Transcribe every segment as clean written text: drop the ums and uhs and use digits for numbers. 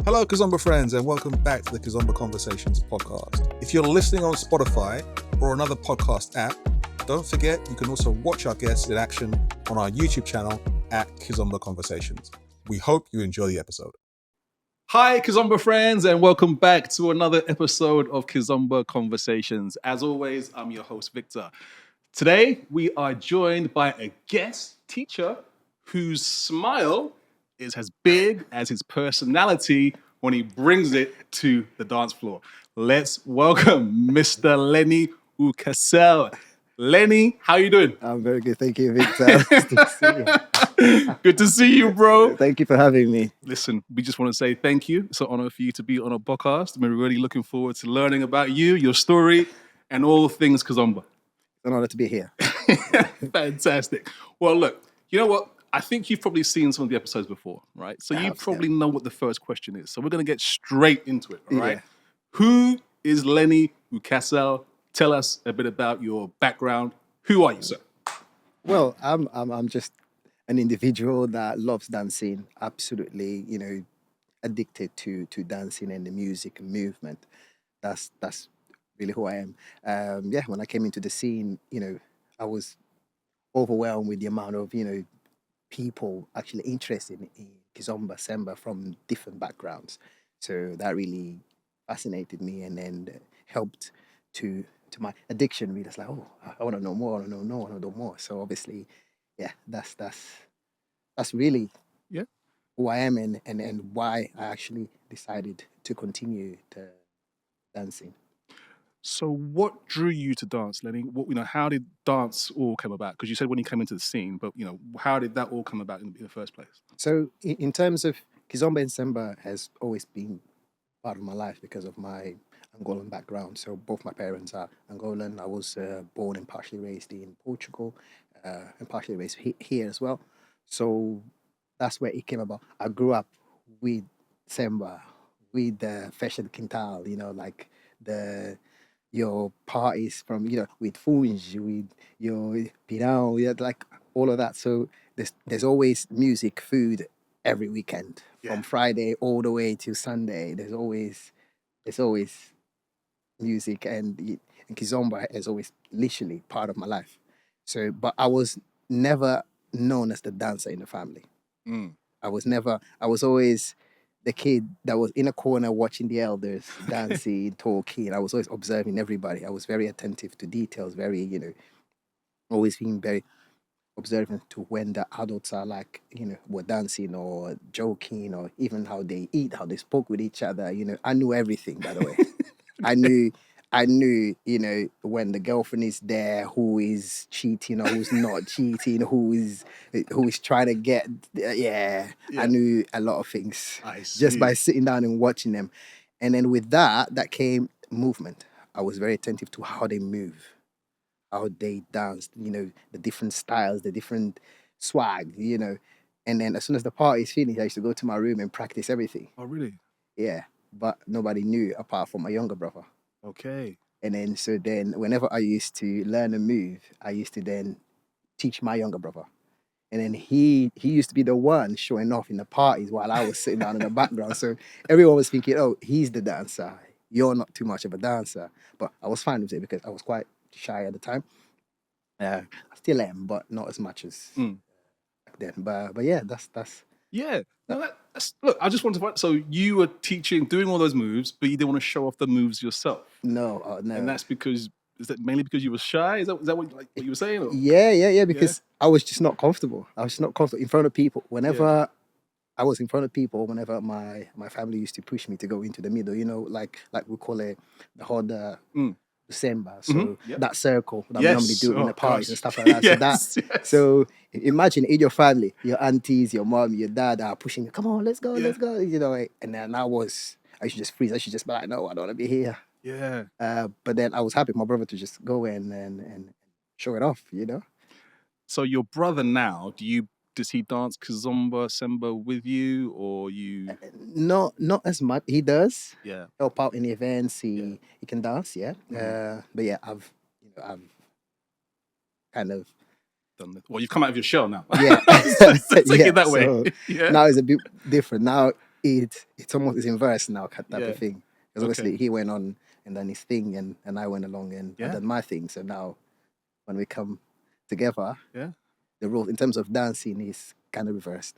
Hello, Kizomba friends, and welcome back to the Kizomba Conversations podcast. If you're listening on Spotify or another podcast app, don't forget you can also watch our guests in action on our YouTube channel at Kizomba Conversations. We hope you enjoy the episode. Hi, Kizomba friends, and welcome back to another episode of Kizomba Conversations. As always, I'm your host, Victor. Today, we are joined by a guest teacher whose smile is as big as his personality when he brings it to the dance floor. Let's welcome Mr. Leny O'Cassule. Lenny, how you doing? I'm very good, thank you, Victor. Nice to see you. Good to see you, bro. Thank you for having me. Listen, we just want to say thank you. It's an honor for you to be on a podcast. We're really looking forward to learning about you, your story, and all things Kizomba. It's an honor to be here. Fantastic. Well, look, you know what? I think you've probably seen some of the episodes before, right? So you probably know what the first question is. So we're going to get straight into it, all right? Yeah. Who is Leny O'Cassule? Tell us a bit about your background. Who are you, sir? Well, I'm just an individual that loves dancing. Absolutely, addicted to dancing and the music and movement. That's really who I am. When I came into the scene, I was overwhelmed with the amount of people actually interested in Kizomba Semba from different backgrounds. So that really fascinated me and then helped to my addiction. Really, it's like, oh, I want to know more. I want to know more. So obviously, yeah, that's really Yeah. who I am and why I actually decided to continue the dancing. So what drew you to dance, Lenny? How did dance all come about? Because you said when you came into the scene, but how did that all come about in the first place? So in terms of Kizomba and Semba has always been part of my life because of my Angolan background. So both my parents are Angolan. I was born and partially raised in Portugal and partially raised here as well. So that's where it came about. I grew up with Semba, with the Fashion Quintal, like your parties from, with Funge, with your Pirão, like all of that. So there's always music, food every weekend. Yeah. From Friday all the way to Sunday. There's always music and Kizomba is always literally part of my life. So, but I was never known as the dancer in the family. Mm. I was always the kid that was in a corner watching the elders dancing, talking. I was always observing everybody. I was very attentive to details, very, always being very observant to when the adults are like, were dancing or joking or even how they eat, how they spoke with each other. I knew everything, by the way. I knew, when the girlfriend is there, who is cheating or who's not cheating, who is trying to get, I knew a lot of things just by sitting down and watching them. And then with that came movement. I was very attentive to how they move, how they danced, the different styles, the different swag, And then as soon as the party is finished, I used to go to my room and practice everything. Oh, really? Yeah. But nobody knew apart from my younger brother. Okay. And then whenever I used to learn a move, I used to then teach my younger brother. And then he used to be the one showing off in the parties while I was sitting down in the background. So everyone was thinking, oh, he's the dancer. You're not too much of a dancer. But I was fine with it because I was quite shy at the time. I still am, but not as much as back then. But yeah, that's Yeah. No, that's look. I just wanted to find. So you were teaching, doing all those moves, but you didn't want to show off the moves yourself. no. And that's because is that mainly because you were shy? Is that what you were saying? Or? Yeah. Because I was just not comfortable. I was just not comfortable in front of people. Whenever I was in front of people, whenever my family used to push me to go into the middle, like we call it the whole December. So that circle that we normally do in the parties and stuff like that. So imagine in your family, your aunties, your mom, your dad are pushing you, come on, let's go. And then I used to just freeze. I should just be like, no, I don't want to be here. Yeah. But then I was happy my brother to just go in and show it off, So your brother now, does he dance Kizomba Semba with you, or you? Not as much. He does. Yeah. Help out in the events. He can dance. Yeah. But yeah, I've kind of done it. Well, you've come out of your shell now. Yeah. Take it that way. So now it's a bit different. Now it's almost it's inverse now type Yeah. of thing. Because obviously he went on and done his thing, and I went along and I done my thing. So now when we come together, the role in terms of dancing is kind of reversed.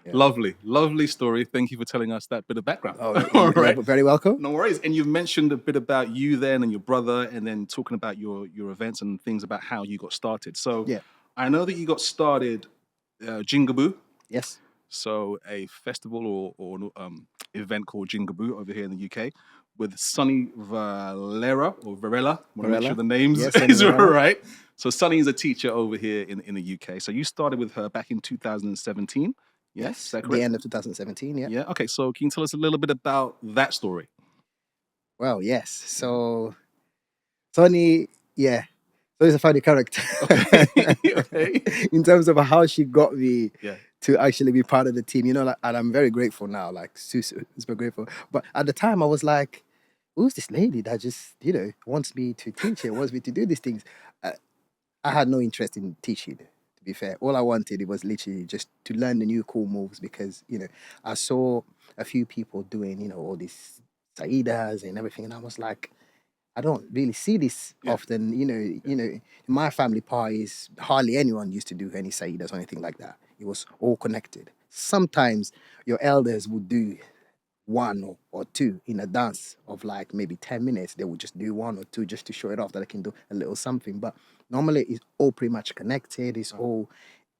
Yeah. Lovely story. Thank you for telling us that bit of background. All right. Very welcome. No worries. And you've mentioned a bit about you then and your brother, and then talking about your events and things about how you got started. So I know that you got started Jingaboo. Yes. So a festival or event called Jingaboo over here in the UK with Sonny Varela. Want to make sure the names is right. So Sonny is a teacher over here in the UK. So you started with her back in 2017. Yes, is that correct? The end of 2017. Yeah. Okay. So can you tell us a little bit about that story? Well, yes. So Sonny, so he's a funny character. Okay. In terms of how she got me to actually be part of the team, and I'm very grateful now, like super grateful. But at the time, I was like, who's this lady that just, wants me to teach her, wants me to do these things? I had no interest in teaching, to be fair. All I wanted, it was literally just to learn the new cool moves because, I saw a few people doing, all these saidas and everything. And I was like, I don't really see this often. In my family parties, hardly anyone used to do any saidas or anything like that. It was all connected. Sometimes your elders would do one or two in a dance of like maybe 10 minutes. They would just do one or two just to show it off that I can do a little something. But normally it's all pretty much connected. It's all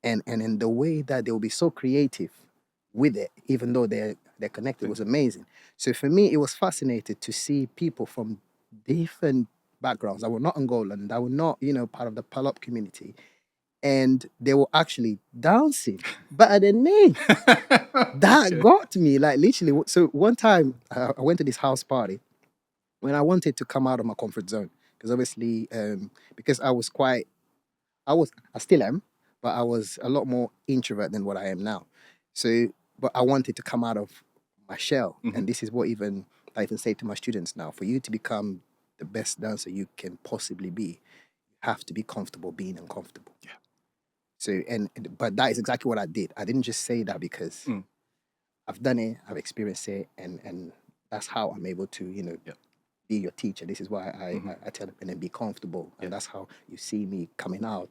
and in the way that they will be so creative with it, even though they're connected, was amazing. So for me, it was fascinating to see people from different backgrounds that were not Angolan, that were not, part of the Palop community. And they were actually dancing better than me. That got me, like literally. So one time I went to this house party when I wanted to come out of my comfort zone. Because obviously, because I still am, but I was a lot more introvert than what I am now. So, but I wanted to come out of my shell. And this is what I even say to my students now. For you to become the best dancer you can possibly be, you have to be comfortable being uncomfortable. Yeah. So, but that is exactly what I did. I didn't just say that because I've done it, I've experienced it, and that's how I'm able to, be your teacher. This is why I tell them, and then be comfortable. And that's how you see me coming out.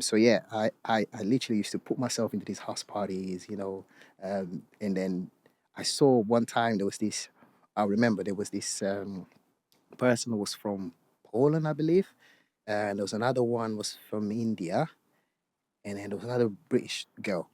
So yeah, I literally used to put myself into these house parties, and then I saw one time I remember there was this person who was from Poland, I believe. And there was another one was from India. And then there was another British girl.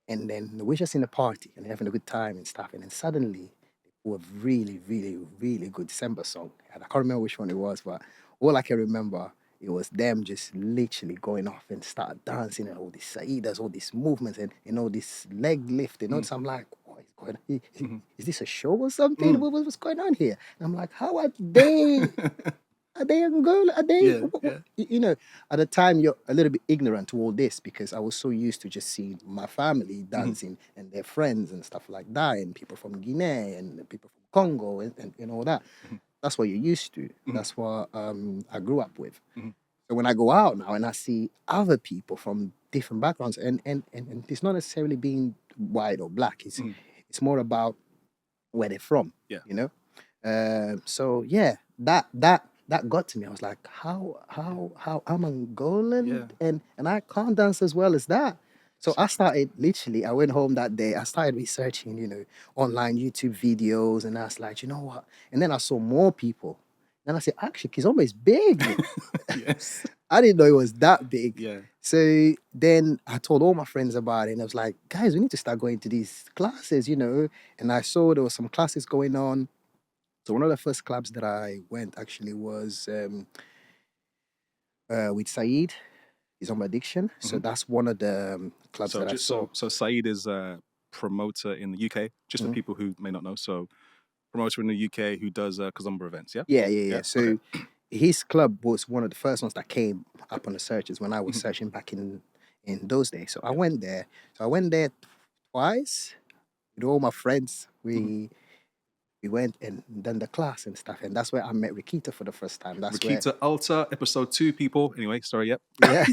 And then we were just in a party and having a good time and stuff. And then suddenly, they put a really, really, really good December song. And I can't remember which one it was, but all I can remember, it was them just literally going off and start dancing and all these saidas, all these movements and all this leg lift. So I'm like, what is going on? Is this a show or something? What's going on here? And I'm like, how are they? Are they Angola? Are they? At the time, you're a little bit ignorant to all this because I was so used to just seeing my family dancing and their friends and stuff like that, and people from Guinea and people from Congo and all that. That's what you're used to. That's what I grew up with. So when I go out now and I see other people from different backgrounds, and it's not necessarily being white or black. It's more about where they're from. So yeah, that got to me. I was like, how I'm Angolan and I can't dance as well as that. So I went home that day, I started researching, online YouTube videos, and I was like, you know what? And then I saw more people. And I said, actually, Kizomba is big. Yes. I didn't know it was that big. Yeah. So then I told all my friends about it, and I was like, guys, we need to start going to these classes, And I saw there were some classes going on. So one of the first clubs that I went actually was with Saeed. He's on addiction. So that's one of the clubs I saw. So Saeed is a promoter in the UK, just for people who may not know. So promoter in the UK who does Kizomba events, yeah? Yeah. So his club was one of the first ones that came up on the searches when I was searching back in those days. So I went there. So I went there twice with all my friends. We went and done the class and stuff. And that's where I met Rikita for the first time. That's Rikita Alta, episode 2, people. Anyway, sorry, yep. Yeah.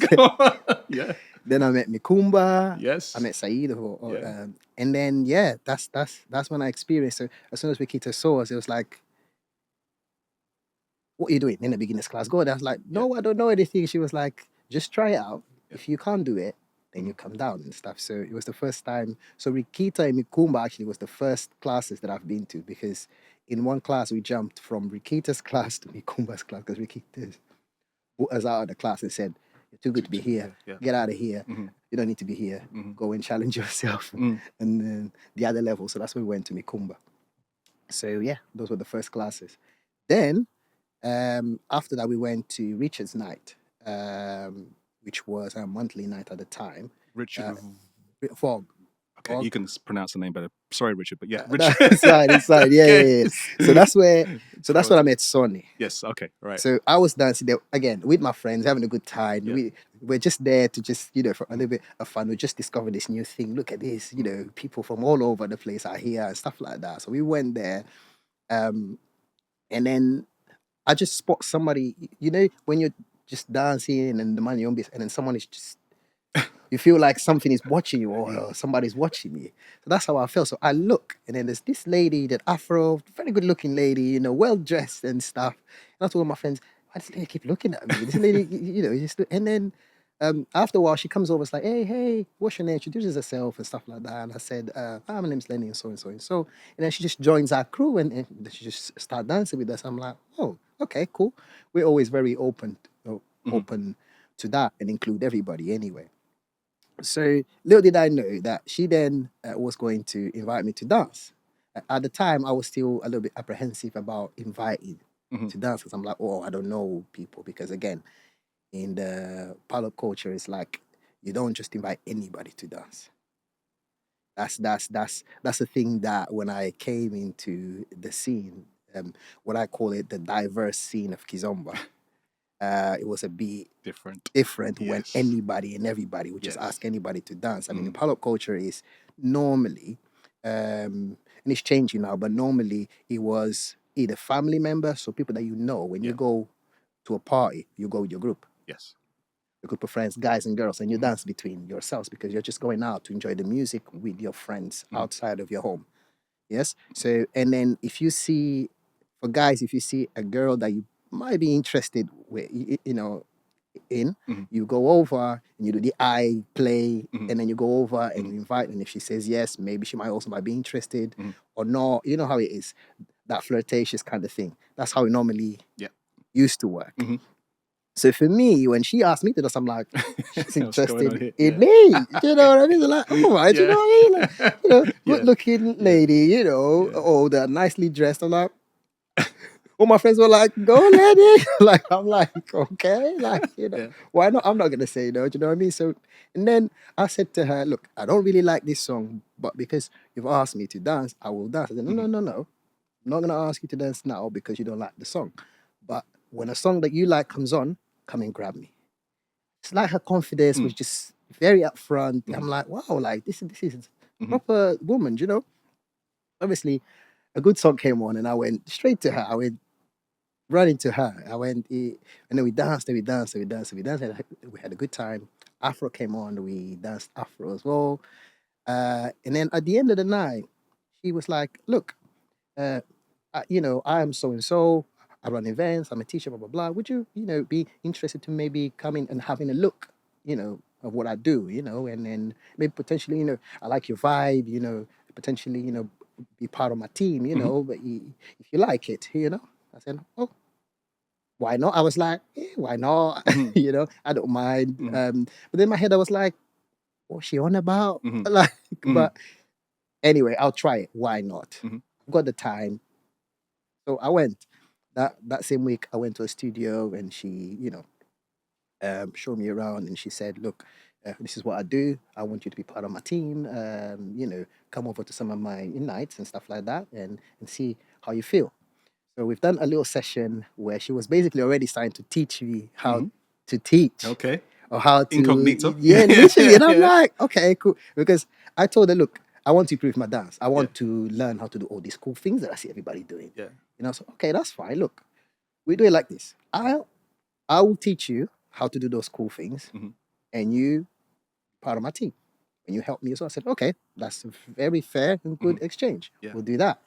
Yeah. Then I met Mikumba. Yes. I met Saeed, Yeah. and then that's when I experienced. So as soon as Rikita saw us, it was like, "What are you doing in the beginner's class? Go there." I was like, "No, I don't know anything." She was like, "Just try it out. If you can't do it, then you come down and stuff." So it was the first time. So Rikita and Mikumba actually was the first classes that I've been to, because in one class we jumped from Rikita's class to Mikumba's class, because Rikita put us out of the class and said, "You're too good to be here. Yeah. Get out of here. Mhm. You don't need to be here. Mhm. Go and challenge yourself." Mm. And then the other level. So that's when we went to Mikumba. So yeah, those were the first classes. Then after that, we went to Richard's night, which was a monthly night at the time. Richard. Fog. Okay, Fog. you can pronounce the name better. Sorry, Richard, but yeah, No, Richard. it's fine. It's fine. Yeah, Okay. yeah, yeah. So that's where. So that's when I met Sonny. Yes. Okay. Right. So I was dancing there again with my friends, having a good time. Yeah. We're just there to just, for a little bit of fun. We just discovered this new thing. Look at this, people from all over the place are here and stuff like that. So we went there, and then I just spot somebody. When you're just dancing and the man you're on, and then someone is just. You feel like something is watching you, or somebody's watching me. So that's how I felt. So I look, and then there's this lady, that Afro, very good looking lady, well dressed and stuff. And I told my friends, "Why does this lady keep looking at me? This lady, and then after a while, she comes over, it's like, hey, what's your name?" She introduces herself and stuff like that. And I said, "Hi, my name's Lenny, and so and so and so." And then she just joins our crew, and she just start dancing with us. I'm like, "Oh, okay, cool." We're always very open to that and include everybody anyway. So little did I know that she then was going to invite me to dance. At the time, I was still a little bit apprehensive about inviting to dance, because I'm like, "Oh, I don't know people." Because again, in the pilot culture, it's like you don't just invite anybody to dance. That's the thing that when I came into the scene, what I call it, the diverse scene of Kizomba. It was a bit different when Yes. anybody and everybody would just ask anybody to dance. I mean, the pilot culture is normally, and it's changing now, but normally it was either family members, so people that when you go to a party, you go with your group. Yes. A group of friends, guys and girls, and you dance between yourselves, because you're just going out to enjoy the music with your friends outside of your home. Yes. So, and then for guys, if you see a girl that you might be interested with, in, you go over and you do the eye play, and then you go over and you invite, and if she says yes, maybe she might be interested or not. You know how it is, that flirtatious kind of thing. That's how it normally used to work. So for me, when she asked me to do, I'm like, she's interested in me. You know what I mean? They're like, all right, you know what I mean? Like, good looking lady, older, nicely dressed. I'm like, all my friends were like, "Go, Lenny." I'm like, okay, why not? I'm not gonna say no. Do you know what I mean? So, and then I said to her, "Look, I don't really like this song, but because you've asked me to dance, I will dance." I said, "No, no. I'm not gonna ask you to dance now because you don't like the song. But when a song that you like comes on, come and grab me." It's like her confidence was just very upfront. I'm like, wow, like this is proper woman, Obviously, a good song came on, and I went straight to her. I went running to her. And then we danced, and we danced, and we danced, and we danced, and we had a good time. Afro came on, we danced Afro as well. And then at the end of the night, she was like, "Look, I am so and so. I run events. I'm a teacher. Blah blah blah. Would you, be interested to maybe coming and having a look, of what I do, and then maybe potentially, I like your vibe, potentially, be part of my team, but if you like it, I said, oh, why not? I was like, why not? I don't mind. But in my head, I was like, what's she on about? But anyway, I'll try it. Why not? I've got the time. So I went. That same week, I went to a studio, and she, showed me around, and she said, "Look, this is what I do. I want you to be part of my team. Come over to some of my nights and stuff like that, and see how you feel." So we've done a little session where she was basically already starting to teach me how to teach. Okay. Or how to Incognito. Yeah, literally. And I'm like, okay, cool. Because I told her, look, I want to improve my dance. I want to learn how to do all these cool things that I see everybody doing. Yeah. So okay, that's fine. Look, we do it like this. I will teach you how to do those cool things, and you part of my team. And you help me as well. I said, okay, that's a very fair and good exchange. Yeah. We'll do that.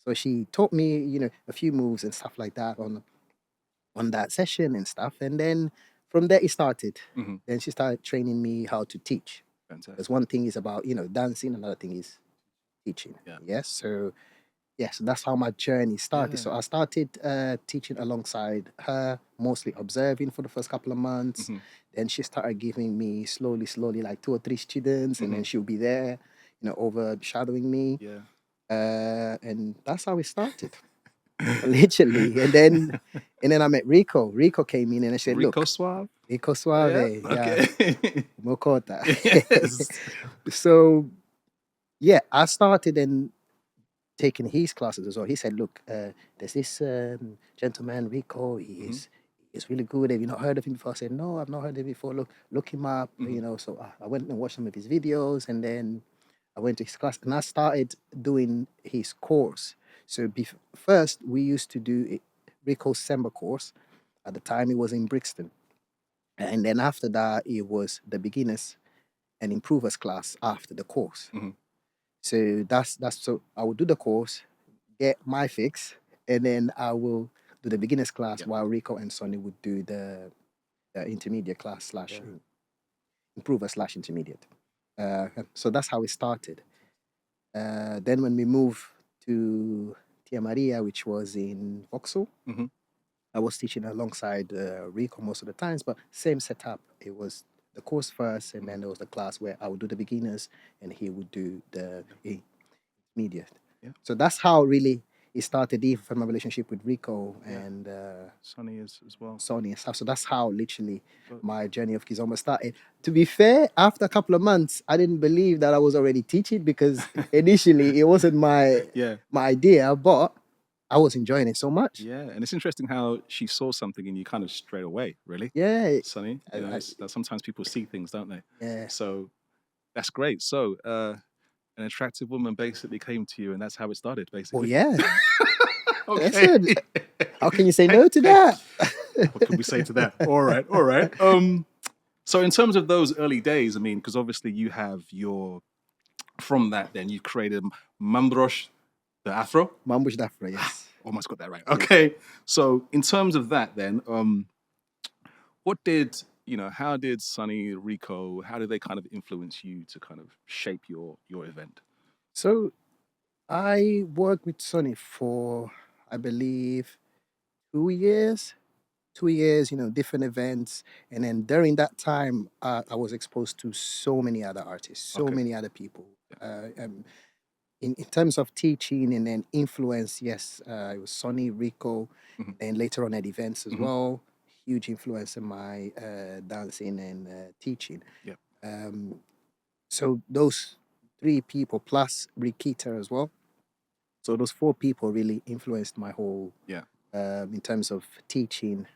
So she taught me, a few moves and stuff like that on that session and stuff. And then from there it started. Then she started training me how to teach. Fantastic. Because one thing is about, dancing, another thing is teaching. Yeah. Yes. So yes, that's how my journey started. Yeah. So I started teaching alongside her, mostly observing for the first couple of months. Then she started giving me slowly, like 2 or 3 students, and then she'll be there, overshadowing me. Yeah. And that's how it started, literally. And then I met Rico. Rico came in and I said, Rico "Look, Suave. Rico Suave, Okay. Mokota." Yes. So yeah, I started and taking his classes as well. He said, "Look, there's this gentleman, Rico. He's really good. Have you not heard of him before?" I said, "No, I've not heard of him before. Look him up." So I went and watched some of his videos, and then I went to his class, and I started doing his course. So first, we used to do Rico's Sember course. At the time, it was in Brixton, and then after that, it was the beginners and improvers class after the course. So that's so I would do the course, get my fix, and then I will do the beginners class while Rico and Sonny would do the intermediate class slash improver slash intermediate. So that's how it started. Then when we moved to Tia Maria, which was in Vauxhall, I was teaching alongside Rico most of the times, but same setup. It was the course first, and then there was the class where I would do the beginners, and he would do the intermediate. Yeah. So that's how really it started, even from my relationship with Rico and Sonny is as well. Sonny and stuff. So that's how literally my journey of Kizomba started. To be fair, after a couple of months, I didn't believe that I was already teaching, because initially it wasn't my idea, but I was enjoying it so much. Yeah, and it's interesting how she saw something in you kind of straight away, really. Yeah. Sonny, that sometimes people see things, don't they? Yeah. So that's great. So an attractive woman basically came to you, and that's how it started, basically. Well, yeah. Okay. Listen, how can you say no to that? What can we say to that? All right. So in terms of those early days, I mean, because obviously you have from that, then you created Mambos, the Afro. Mambos the Afro, yes. Almost got that right. Okay. So in terms of that, then, how did Sonny, Rico, how did they kind of influence you to kind of shape your event? So I worked with Sonny for, I believe, 2 years. 2 years, different events. And then during that time, I was exposed to so many other artists, many other people. In terms of teaching and then influence, yes, it was Sonny, Rico, and later on at events as well. Huge influence in my dancing and teaching. Yeah. So those 3 people plus Rikita as well. So those 4 people really influenced my whole. In terms of teaching,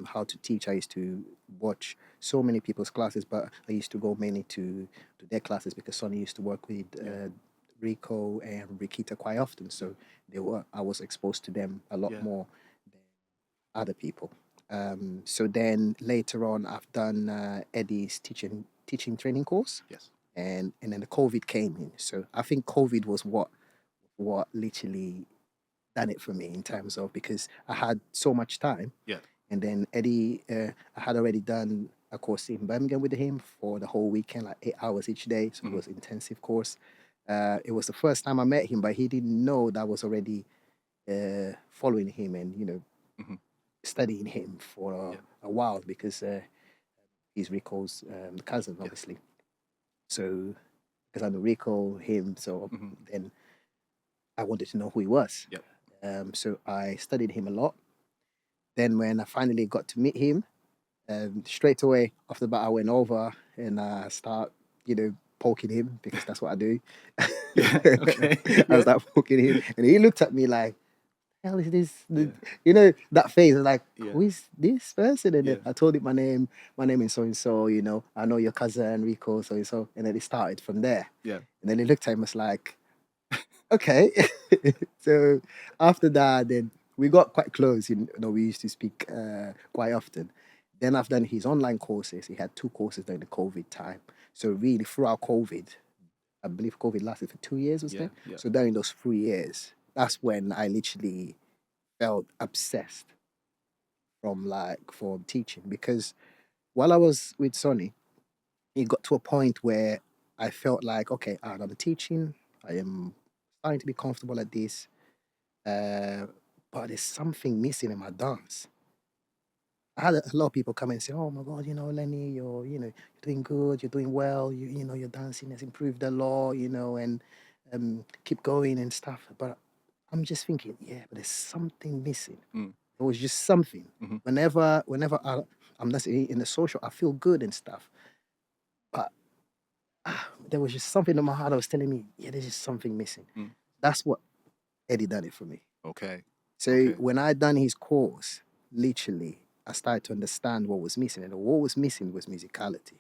how to teach. I used to watch so many people's classes, but I used to go mainly to their classes, because Sonny used to work with Rico and Rikita quite often. So I was exposed to them a lot more than other people. So then later on, I've done Eddie's teaching training course. Yes. And then the COVID came in. So I think COVID was what literally done it for me, in terms of, because I had so much time. Yeah. And then Eddie, I had already done a course in Birmingham with him for the whole weekend, like 8 hours each day. So it was an intensive course. It was the first time I met him, but he didn't know that I was already following him and, studying him for a while, because he's Rico's cousin, obviously. So, because I know Rico, him, so then I wanted to know who he was. Yep. So I studied him a lot. Then when I finally got to meet him, straight away off the bat, I went over and I start, poking him, because that's what I do. Okay. I start poking him, and he looked at me like, "Hell is this?" That phase, like, "Who is this person?" And then I told him my name is so and so. I know your cousin Rico, so and so, and then it started from there. Yeah. And then he looked at him, was like, "Okay." So after that, then we got quite close. We used to speak quite often. Then I've done his online courses. He had 2 courses during the COVID time. So really, throughout COVID, I believe COVID lasted for 2 years, was Yeah, it? yeah. So during those 3 years, that's when I literally felt obsessed from teaching, because while I was with Sonny, it got to a point where I felt like, okay, I'm teaching, I am starting to be comfortable at this, but there's something missing in my dance. I had a lot of people come and say, "Oh my God, Lenny, you're doing good, you're doing well, your dancing has improved a lot, and keep going and stuff." But I'm just thinking, yeah, but there's something missing. Mm. There was just something. Mhm. Whenever I'm not saying in the social, I feel good and stuff, but there was just something in my heart that was telling me, yeah, there's just something missing. Mm. That's what Eddie done it for me. Okay. So Okay. when I done his course, literally, I started to understand what was missing, and what was missing was musicality.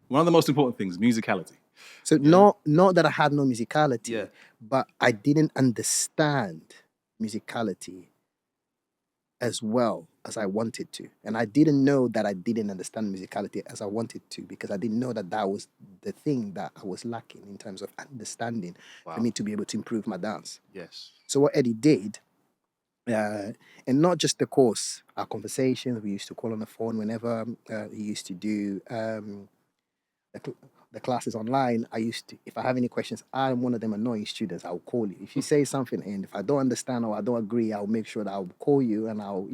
One of the most important things, musicality. So Yeah. not that I had no musicality, Yeah. but I didn't understand musicality as well as I wanted to. And I didn't know that I didn't understand musicality as I wanted to, because I didn't know that was the thing that I was lacking in terms of understanding for Wow. me to be able to improve my dance. Yes. So what Eddie did, and not just the course, our conversations, we used to call on the phone whenever he used to do the classes online. I used to, if I have any questions, I'm one of them annoying students. I'll call you. If you say something and if I don't understand or I don't agree, I'll make sure that I'll call you and I'll,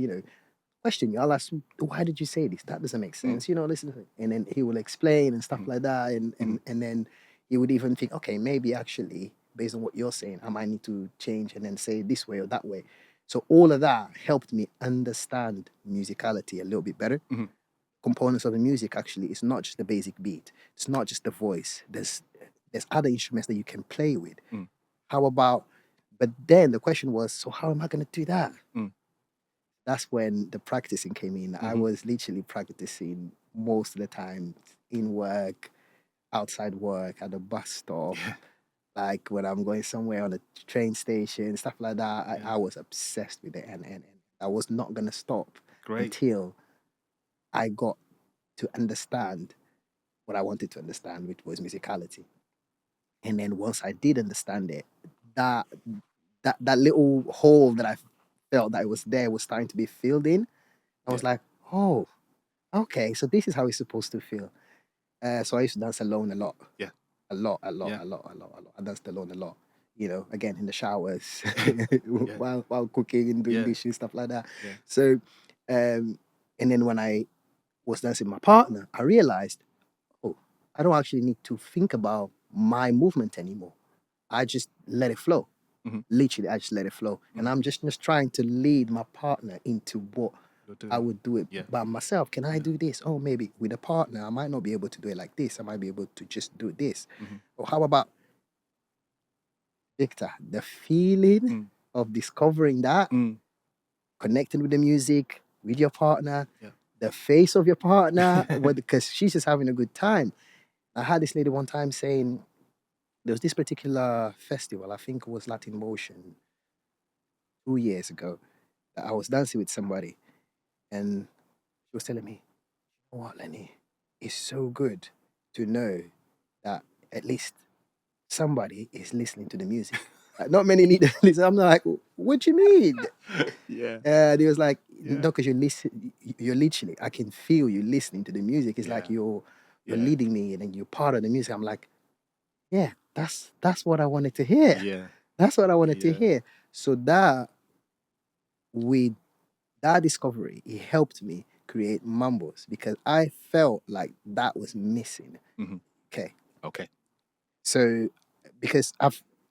question you. I'll ask, why did you say this? That doesn't make sense. Listen to it. And then he will explain and stuff like that. And then he would even think, okay, maybe actually, based on what you're saying, I might need to change and then say this way or that way. So all of that helped me understand musicality a little bit better. Components of the music, actually, it's not just the basic beat. It's not just the voice. There's other instruments that you can play with. How about, but then the question was, so how am I going to do that? That's when the practicing came in. I was literally practicing most of the time in work, outside work, at the bus stop, like when I'm going somewhere on a train station, stuff like that. I was obsessed with it, and I was not going to stop until I got to understand what I wanted to understand, which was musicality. And then once I did understand it, that little hole that I felt that it was there was starting to be filled in. I was like, oh, okay, so this is how it's supposed to feel. So I used to dance alone a lot. Yeah. A lot. I danced alone a lot. Again in the showers, while cooking and doing dishes, stuff like that. Yeah. So, and then when I was dancing with my partner, I realized, oh, I don't actually need to think about my movement anymore. I just let it flow. Literally, I just let it flow. And I'm just trying to lead my partner into what I would do it by myself. Can I do this? Oh, maybe with a partner, I might not be able to do it like this. I might be able to just do this. Or how about, Victor, the feeling of discovering that, connecting with the music, with your partner, the face of your partner, because she's just having a good time. I had this lady one time saying, there was this particular festival, I think it was Latin Motion, 2 years ago, that I was dancing with somebody, and she was telling me, "Oh, what, Lenny, it's so good to know that at least somebody is listening to the music." Not many need to listen. I'm like, what do you mean? And he was like, no, because you're literally, I can feel you listening to the music. It's like you're leading me and then you're part of the music. I'm like, yeah, that's what I wanted to hear. Yeah. That's what I wanted to hear. So with that discovery, it helped me create Mambos, because I felt like that was missing. Okay. So because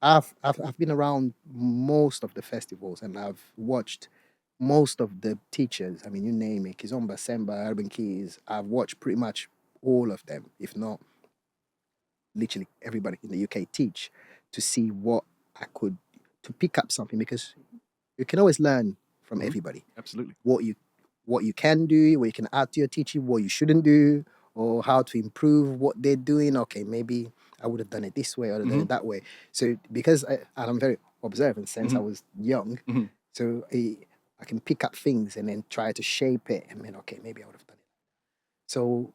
I've been around most of the festivals and I've watched most of the teachers. I mean, you name it, Kizomba, Semba, Urban Keys. I've watched pretty much all of them, if not literally everybody in the UK teach, to see what I could, to pick up something, because you can always learn from everybody. Absolutely. What you can do, what you can add to your teaching, what you shouldn't do, or how to improve what they're doing. Okay, maybe I would have done it this way or done it that way. So because I'm very observant since I was young, so I can pick up things and then try to shape it. And then, okay, maybe I would have done it. So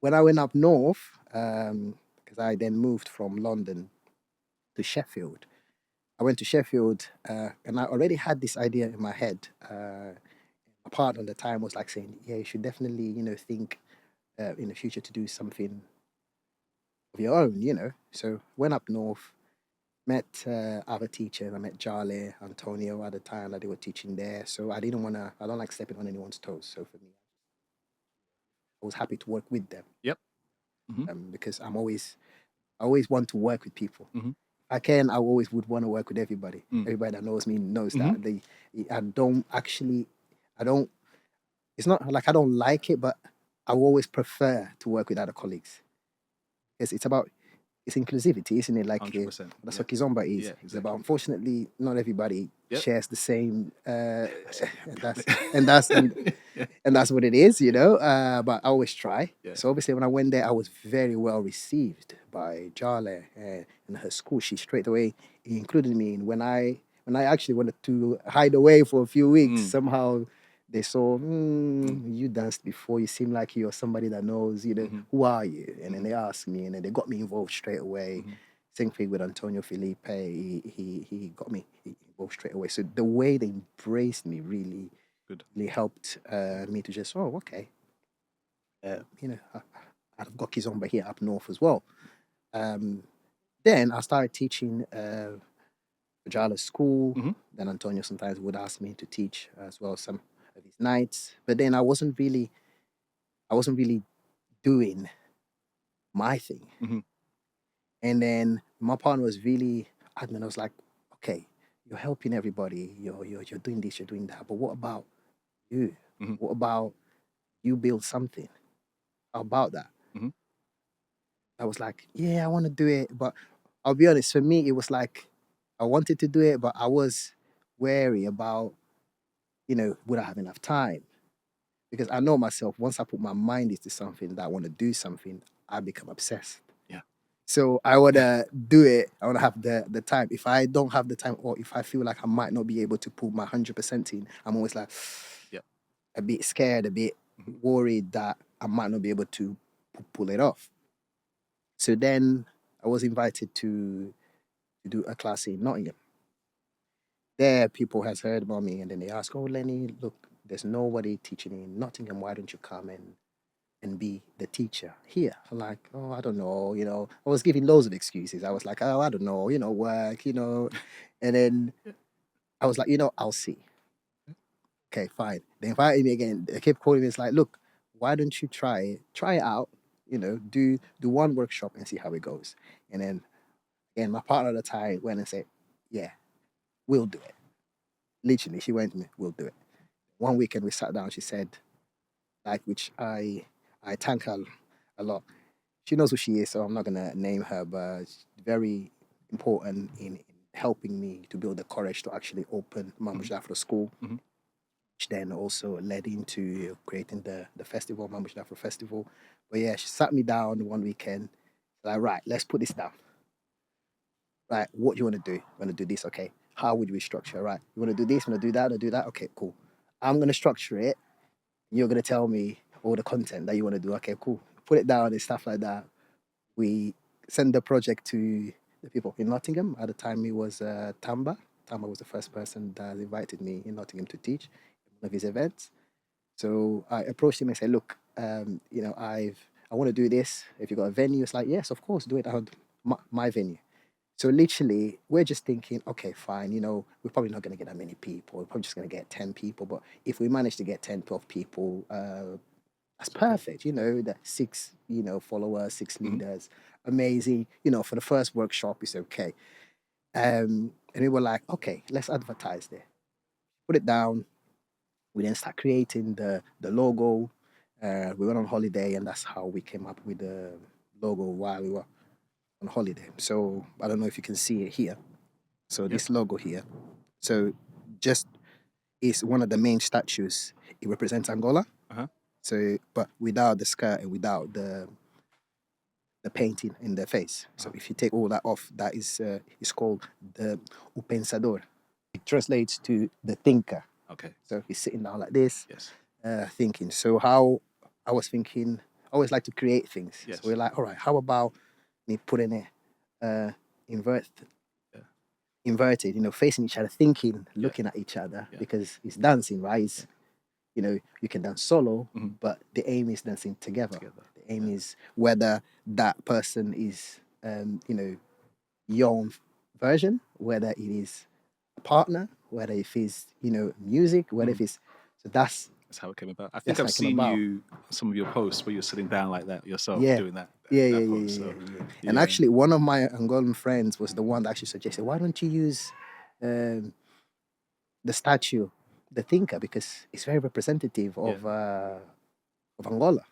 when I went up north, because I then moved from London to Sheffield. I went to Sheffield, and I already had this idea in my head. My partner at the time was like saying, "Yeah, you should definitely, think in the future to do something of your own, So went up north, met other teachers. I met Jale, Antonio at the time that they were teaching there. So I didn't want to. I don't like stepping on anyone's toes. So for me, I was happy to work with them. Yep. Because I always want to work with people. I can. I always would want to work with everybody. Everybody that knows me knows that. I don't actually. I don't. It's not like I don't like it, but I will always prefer to work with other colleagues. Because it's inclusivity, isn't it? Like 100%. that's what Kizomba is. Yeah, It's exactly. about, unfortunately, not everybody Yep. shares the same, and that's what it is, But I always try. Yeah. So obviously, when I went there, I was very well received by Jale and her school. She straight away included me in when I actually wanted to hide away for a few weeks. Somehow they saw you danced before. You seem like you're somebody that knows. Who are you? And then they asked me, and then they got me involved straight away. Same thing with Antonio Felipe. He got me involved straight away. So the way they embraced me really helped me to just, okay. I've got Kizomba here up north as well. Then I started teaching Jala's school. Then Antonio sometimes would ask me to teach as well some of his nights. But then I wasn't really doing my thing. And then my partner was really adamant. I was like, okay, you're helping everybody. You're doing this, you're doing that. But what about you? What about you build something? How about that? I was like, yeah, I want to do it. But I'll be honest, for me, it was like I wanted to do it, but I was wary about, would I have enough time? Because I know myself, once I put my mind into something that I want to do something, I become obsessed. Yeah. So I want to do it. I want to have the time. If I don't have the time, or if I feel like I might not be able to put my 100% in, I'm always like, a bit scared, a bit worried that I might not be able to pull it off. So then I was invited to do a class in Nottingham. There, people has heard about me, and then they ask, "Oh, Lenny, look, there's nobody teaching in Nottingham. Why don't you come and be the teacher here?" I'm like, "Oh, I don't know." I was giving loads of excuses. I was like, "Oh, I don't know. Work. And then I was like, I'll see." Okay, fine. They invited me again. They kept calling me. It's like, "Look, why don't you try it? Try it out. Do one workshop and see how it goes." And then again, my partner at the time went and said, "Yeah, we'll do it." Literally, she went to me, "We'll do it." One weekend we sat down. She said, which I thank her a lot. She knows who she is, so I'm not gonna name her, but she's very important in helping me to build the courage to actually open Mambos Afro School. Which then also led into creating the festival, Mambos Afro Festival. But yeah, she sat me down one weekend. Like, right, let's put this down. Right, what do you want to do? You want to do this? Okay. How would we structure? Right, you want to do this? You want to do that? Want to do that? Okay, cool. I'm gonna structure it. You're gonna tell me all the content that you want to do. Okay, cool. Put it down and stuff like that. We send the project to the people in Nottingham. At the time, it was Tamba. Tamba was the first person that invited me in Nottingham to teach one of his events. So I approached him and said, "Look, I want to do this. If you got a venue," it's like, "Yes, of course, do it at my venue." So literally, we're just thinking, okay, fine, we're probably not going to get that many people. We're probably just going to get 10 people. But if we manage to get 10, 12 people, that's perfect. That 6, followers, 6 leaders, amazing. For the first workshop, it's okay. And we were like, okay, let's advertise there. Put it down. We then start creating the logo. We went on holiday, and that's how we came up with the logo while we were on holiday. So I don't know if you can see it here. So this logo here. So just is one of the main statues. It represents Angola. So, but without the skirt and without the painting in the face. So if you take all that off, that is called the O Pensador. It translates to the thinker. Okay. So he's sitting down like this, Yes. thinking. So how I was thinking, always like to create things. Yes. So we're like, all right, how about me putting it inverted, facing each other, thinking, looking at each other, because it's dancing, right? It's, you can dance solo, but the aim is dancing together. The aim is whether that person is, your own version, whether it is a partner, whether it is, music, whether it is. So that's how it came about. I think I've that's how it came seen about. you, some of your posts where you're sitting down like that yourself, Yeah. doing that Yeah. pose. So, And actually, one of my Angolan friends was the one that actually suggested, why don't you use the statue, the thinker, because it's very representative of Angola.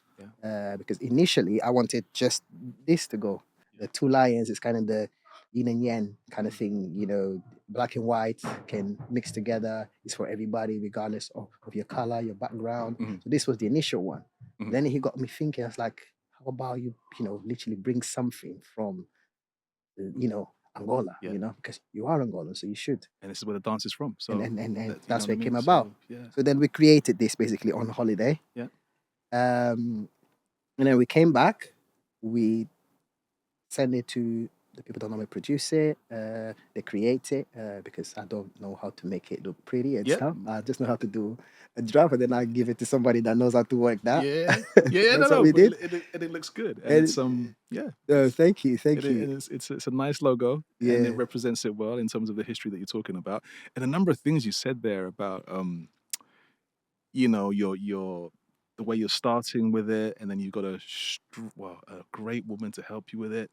Because initially I wanted just this to go. The two lions is kind of the yin and yang kind of thing, black and white can mix together. It's for everybody, regardless of your color, your background. So this was the initial one. Then he got me thinking, I was like, how about you, literally bring something from, Angola, because you are Angolan, so you should. And this is where the dance is from. So And that's where it came about. So then we created this basically on holiday. Yeah. And then we came back, we sent it to the people that normally produce it, they create it, because I don't know how to make it look pretty and stuff. I just know how to do a draft, and then I give it to somebody that knows how to work that. That's what we did. And it looks good. And it's thank you. And it's a nice logo, and it represents it well in terms of the history that you're talking about, and a number of things you said there about your the way you're starting with it, and then you've got a great woman to help you with it.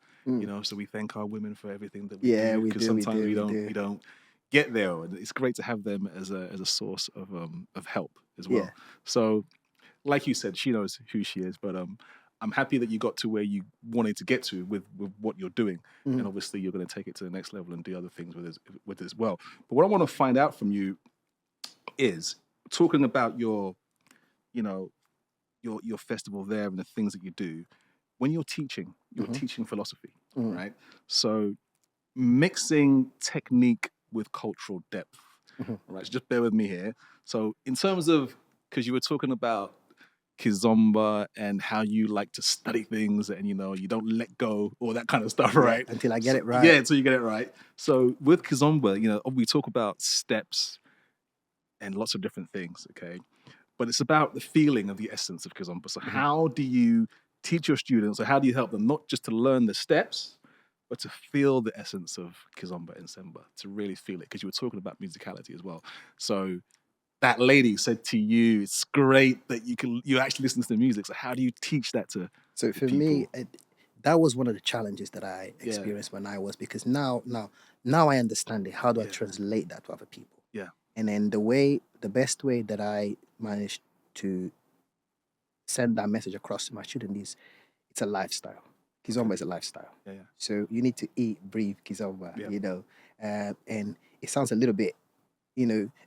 So we thank our women for everything that we do, because sometimes we don't get there, and it's great to have them as a source of help as well. So, like you said, she knows who she is, but I'm happy that you got to where you wanted to get to with what you're doing, and obviously you're going to take it to the next level and do other things with it as well. But what I want to find out from you is talking about your festival there and the things that you do. When you're teaching philosophy, right? So mixing technique with cultural depth, right? So just bear with me here. So in terms of, because you were talking about Kizomba and how you like to study things, and you don't let go, all that kind of stuff, right? Until I get it right. Yeah, until you get it right. So with Kizomba, we talk about steps and lots of different things, okay? But it's about the feeling of the essence of Kizomba. So how do you teach your students, or how do you help them not just to learn the steps, but to feel the essence of Kizomba and Semba, to really feel it? Because you were talking about musicality as well. So that lady said to you, it's great that you actually listen to the music. So how do you teach that to So for me, that was one of the challenges that I experienced when I was, because now I understand it. How do I translate that to other people? Yeah. And then the best way that I managed to send that message across to my student is, it's a lifestyle. Kizomba is a lifestyle. Yeah. So you need to eat, breathe Kizomba, and it sounds a little bit,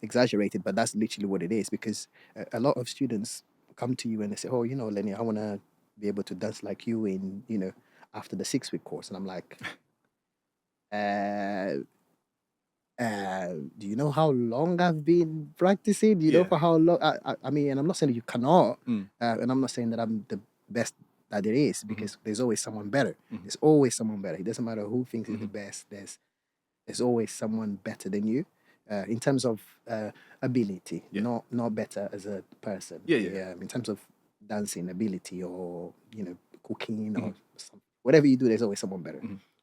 exaggerated, but that's literally what it is, because a lot of students come to you and they say, oh, Lenny, I want to be able to dance like you in, after the 6-week course. And I'm like, do you know how long I've been practicing? Do you know for how long? I mean, and I'm not saying that you cannot, and I'm not saying that I'm the best that there is, because there's always someone better. There's always someone better. It doesn't matter who thinks is the best. There's always someone better than you, in terms of ability, not better as a person. In terms of dancing ability, or cooking, or something. Whatever you do, there's always someone better.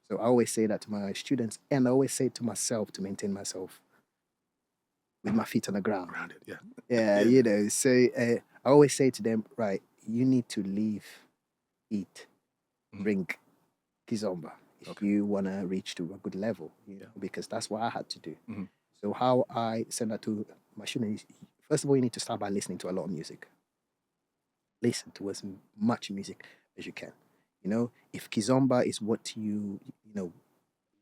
So I always say that to my students, and I always say it to myself, to maintain myself with my feet on the ground. So I always say to them, right, you need to live, eat, drink Kizomba if you want to reach to a good level, because that's what I had to do. So how I send that to my students is, first of all, you need to start by listening to a lot of music. Listen to as much music as you can. If Kizomba is what you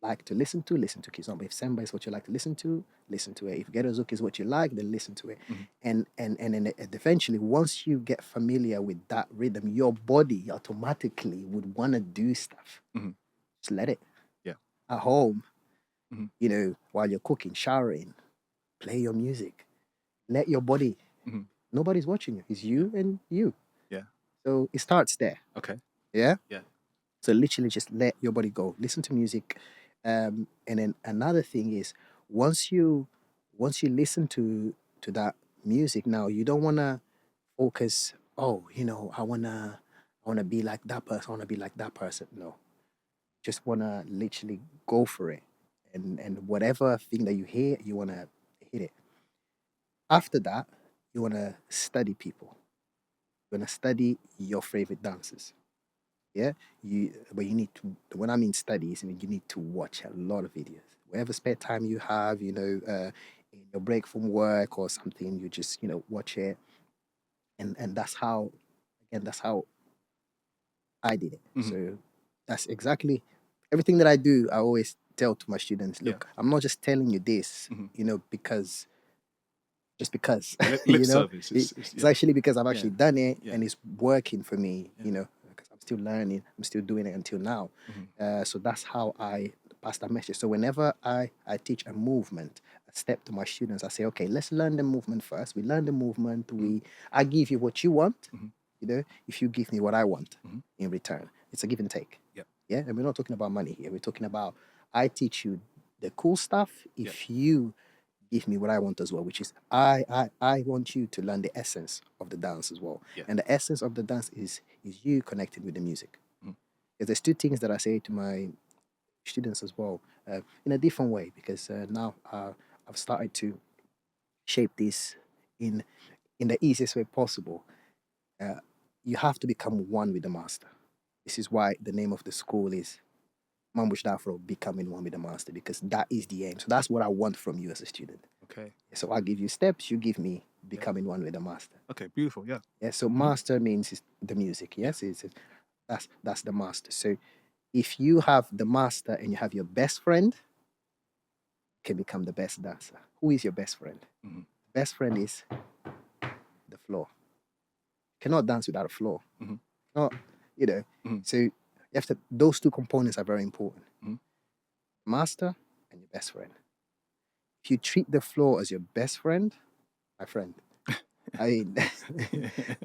like to listen to Kizomba. If Semba is what you like to listen to it. If Ghetto Zouk is what you like, then listen to it. And then eventually, once you get familiar with that rhythm, your body automatically would want to do stuff. Just let it. At home, while you're cooking, showering, play your music. Let your body. Nobody's watching you. It's you and you. So it starts there. Okay. Yeah? Yeah. So literally just let your body go. Listen to music. And then another thing is once you listen to that music, now you don't wanna focus, oh, I wanna be like that person, I wanna be like that person. No. Just wanna literally go for it. And whatever thing that you hear, you wanna hit it. After that, you wanna study people. You wanna study your favorite dancers. Yeah, but you need to. When I mean studies, I mean you need to watch a lot of videos. Whatever spare time you have, in your break from work or something, you just watch it, and that's how, again, that's how I did it. Mm-hmm. So that's exactly everything that I do. I always tell to my students, look, I'm not just telling you this, because just because lip service. It's actually because I've actually done it and it's working for me. Because I'm still learning, I'm still doing it until now. So that's how I pass that message. So whenever I teach a movement, a step to my students, I say, okay, let's learn the movement first. We learn the movement. I give you what you want. If you give me what I want in return, it's a give and take. Yeah, and we're not talking about money here. We're talking about I teach you the cool stuff if you give me what I want as well, which is I want you to learn the essence of the dance as well. And the essence of the dance is you connecting with the music. Because there's two things that I say to my students as well, in a different way, because now I've started to shape this in the easiest way possible. You have to become one with the master. This is why the name of the school is Mambos Afro, becoming one with the master, because that is the aim. So that's what I want from you as a student. Okay. So I'll give you steps, you give me becoming one with the master. Okay, beautiful. Yeah. Yeah. So master means it's the music. Yes, that's the master. So if you have the master and you have your best friend, you can become the best dancer. Who is your best friend? Best friend is the floor. You cannot dance without a floor. Not, So you have to, those two components are very important. Master and your best friend. If you treat the floor as your best friend, my friend, I mean,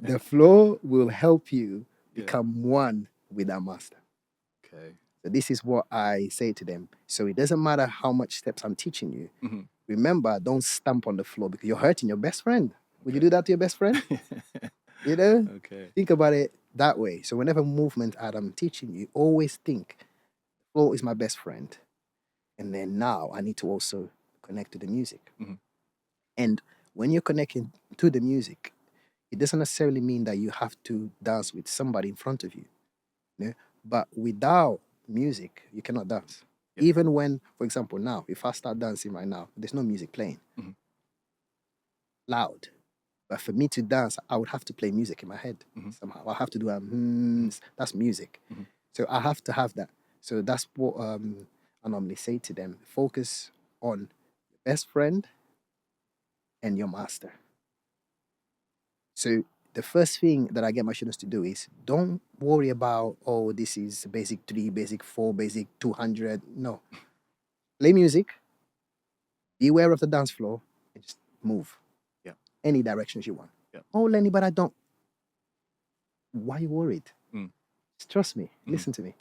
the floor will help you become one with that master. Okay. So this is what I say to them. So it doesn't matter how much steps I'm teaching you. Remember, don't stamp on the floor because you're hurting your best friend. Would you do that to your best friend? Okay. Think about it that way. So whenever movement I'm teaching you, always think, floor is my best friend. And then now I need to also connect to the music. And when you're connecting to the music, it doesn't necessarily mean that you have to dance with somebody in front of you. But without music, you cannot dance. Even when, for example, now, if I start dancing right now, there's no music playing. Loud. But for me to dance, I would have to play music in my head somehow. I have to do that's music. So I have to have that. So that's what I normally say to them. Focus on your best friend and your master. So the first thing that I get my students to do is don't worry about, oh, this is basic 3, basic 4, basic 200. No. Play music, be aware of the dance floor, and just move. Any directions you want. Oh, Lenny, but I don't. Why are you worried? Just trust me. Listen to me.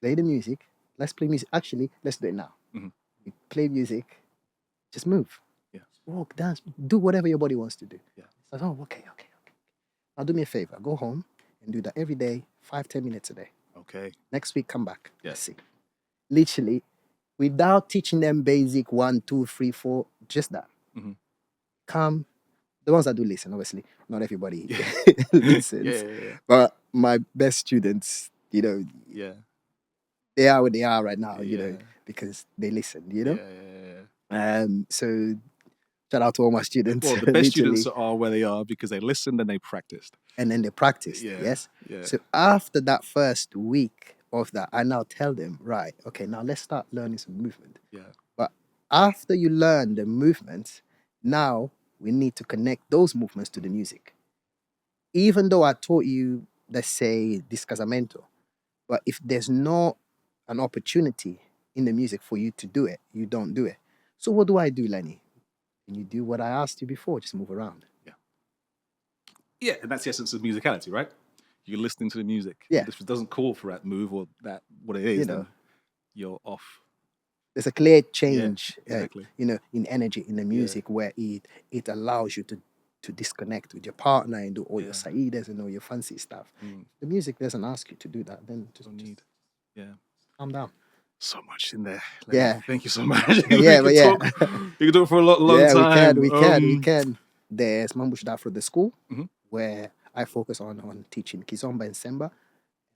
Play the music. Let's play music. Actually, let's do it now. You play music. Just move. Walk, dance, do whatever your body wants to do. So, oh, okay. Now do me a favor. Go home and do that every day, 5-10 minutes a day. Okay. Next week, come back. Let's see. Literally, without teaching them basic 1, 2, 3, 4, just that. Come. The ones that do listen, obviously, not everybody listens. But my best students, they are where they are right now, because they listen, So shout out to all my students. Well, the best students are where they are because they listened and they practiced. And then they practiced, yes? So after that first week of that, I now tell them, right, okay, now let's start learning some movement. But after you learn the movements, now we need to connect those movements to the music. Even though I taught you, let's say, this casamento, but if there's not an opportunity in the music for you to do it, you don't do it. So what do I do, Lenny? And you do what I asked you before, just move around. Yeah, and that's the essence of musicality, right? you're listening to the music. Yeah. If it doesn't call for that move or that what it is, then you're off. There's a clear change, exactly. In energy in the music where it allows you to disconnect with your partner and do all your saidas and all your fancy stuff. The music doesn't ask you to do that. Then just calm down. So much in there. Yeah. Thank you so much. Yeah, we can talk for a long time. We can. There's Mambos Afro, the school, where I focus on teaching Kizomba and Semba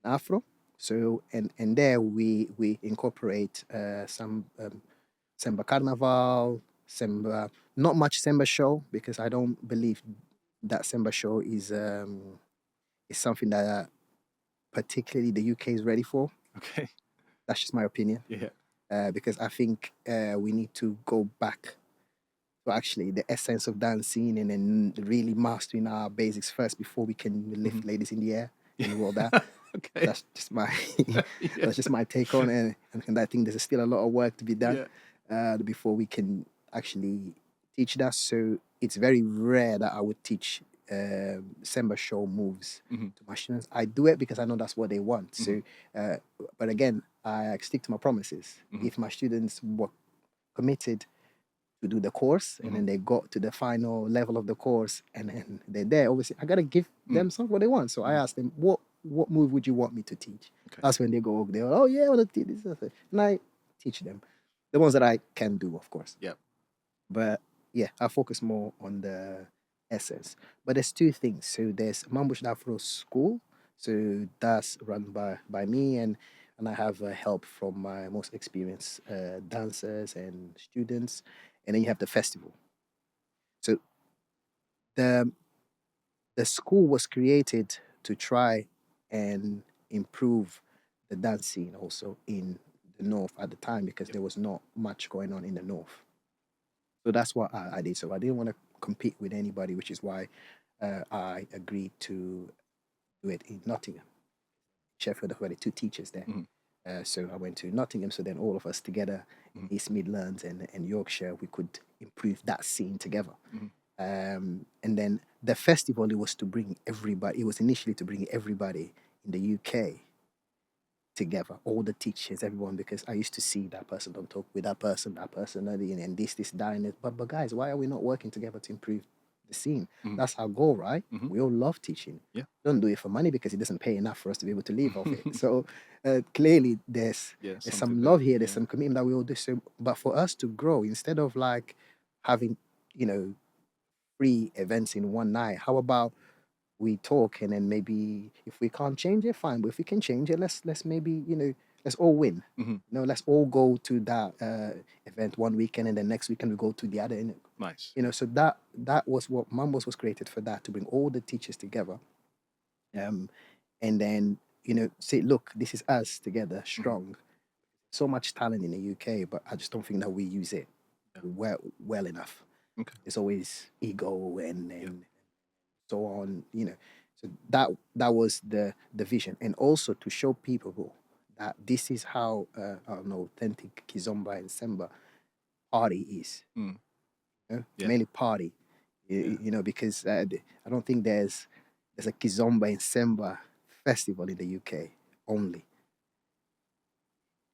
and Afro. So and there we incorporate some Semba Carnival, Semba, not much Semba show, because I don't believe that Semba show is something that particularly the UK is ready for. Okay. That's just my opinion. Yeah. Because I think we need to go back to actually the essence of dancing and then really mastering our basics first before we can lift ladies in the air and all that. Okay. That's just my that's just my take on it, and I think there's still a lot of work to be done before we can actually teach that. So it's very rare that I would teach Semba show moves to my students. I do it because I know that's what they want. So, but again, I stick to my promises. If my students were committed to do the course and then they got to the final level of the course and then they're there, obviously I gotta give them something what they want. So I ask them, what move would you want me to teach? Okay. That's when they go, oh yeah, I want to teach this. And I teach them the ones that I can do, of course. Yeah. But yeah, I focus more on the essence. But there's two things. So there's Mambos Afro School. So that's run by me, and I have help from my most experienced dancers and students. And then you have the festival. So the school was created to try and improve the dance scene also in the north at the time, because there was not much going on in the north. So that's what I did. So I didn't want to compete with anybody, which is why I agreed to do it in Nottingham. Sheffield, there were the two teachers there. So I went to Nottingham. So then all of us together, East Midlands and Yorkshire, we could improve that scene together. And then the festival, it was to bring everybody. It was initially to bring everybody in the UK together, all the teachers, everyone, because I used to see that person don't talk with that person, and this, that, and it. But guys, why are we not working together to improve the scene? That's our goal, right? We all love teaching. Yeah. Don't do it for money because it doesn't pay enough for us to be able to live off it. So clearly there's some love here, there's some commitment that we all do. So, but for us to grow, instead of like having, 3 events in one night, how about we talk, and then maybe if we can't change it, fine. But if we can change it, let's maybe, let's all win. Let's all go to that event one weekend, and then next weekend we go to the other. Nice. So that was what Mambos was created for, that to bring all the teachers together, and then say, look, this is us together, strong. So much talent in the UK, but I just don't think that we use it well enough. Okay. It's always ego and so on, So that was the vision, and also to show people that this is how an authentic Kizomba and Semba party is. Mainly party, because I don't think there's a Kizomba and Semba festival in the UK only.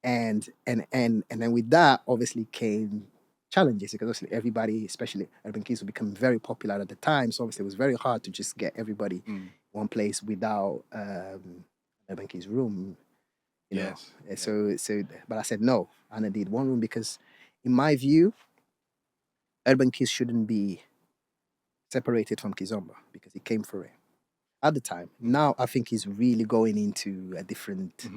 And then with that obviously came challenges, because obviously everybody, especially urban kids, would become very popular at the time. So obviously it was very hard to just get everybody one place without urban kids room. Yes. So but I said no, and I did one room because, in my view, urban kids shouldn't be separated from Kizomba, because he came for it at the time. Now I think he's really going into a different.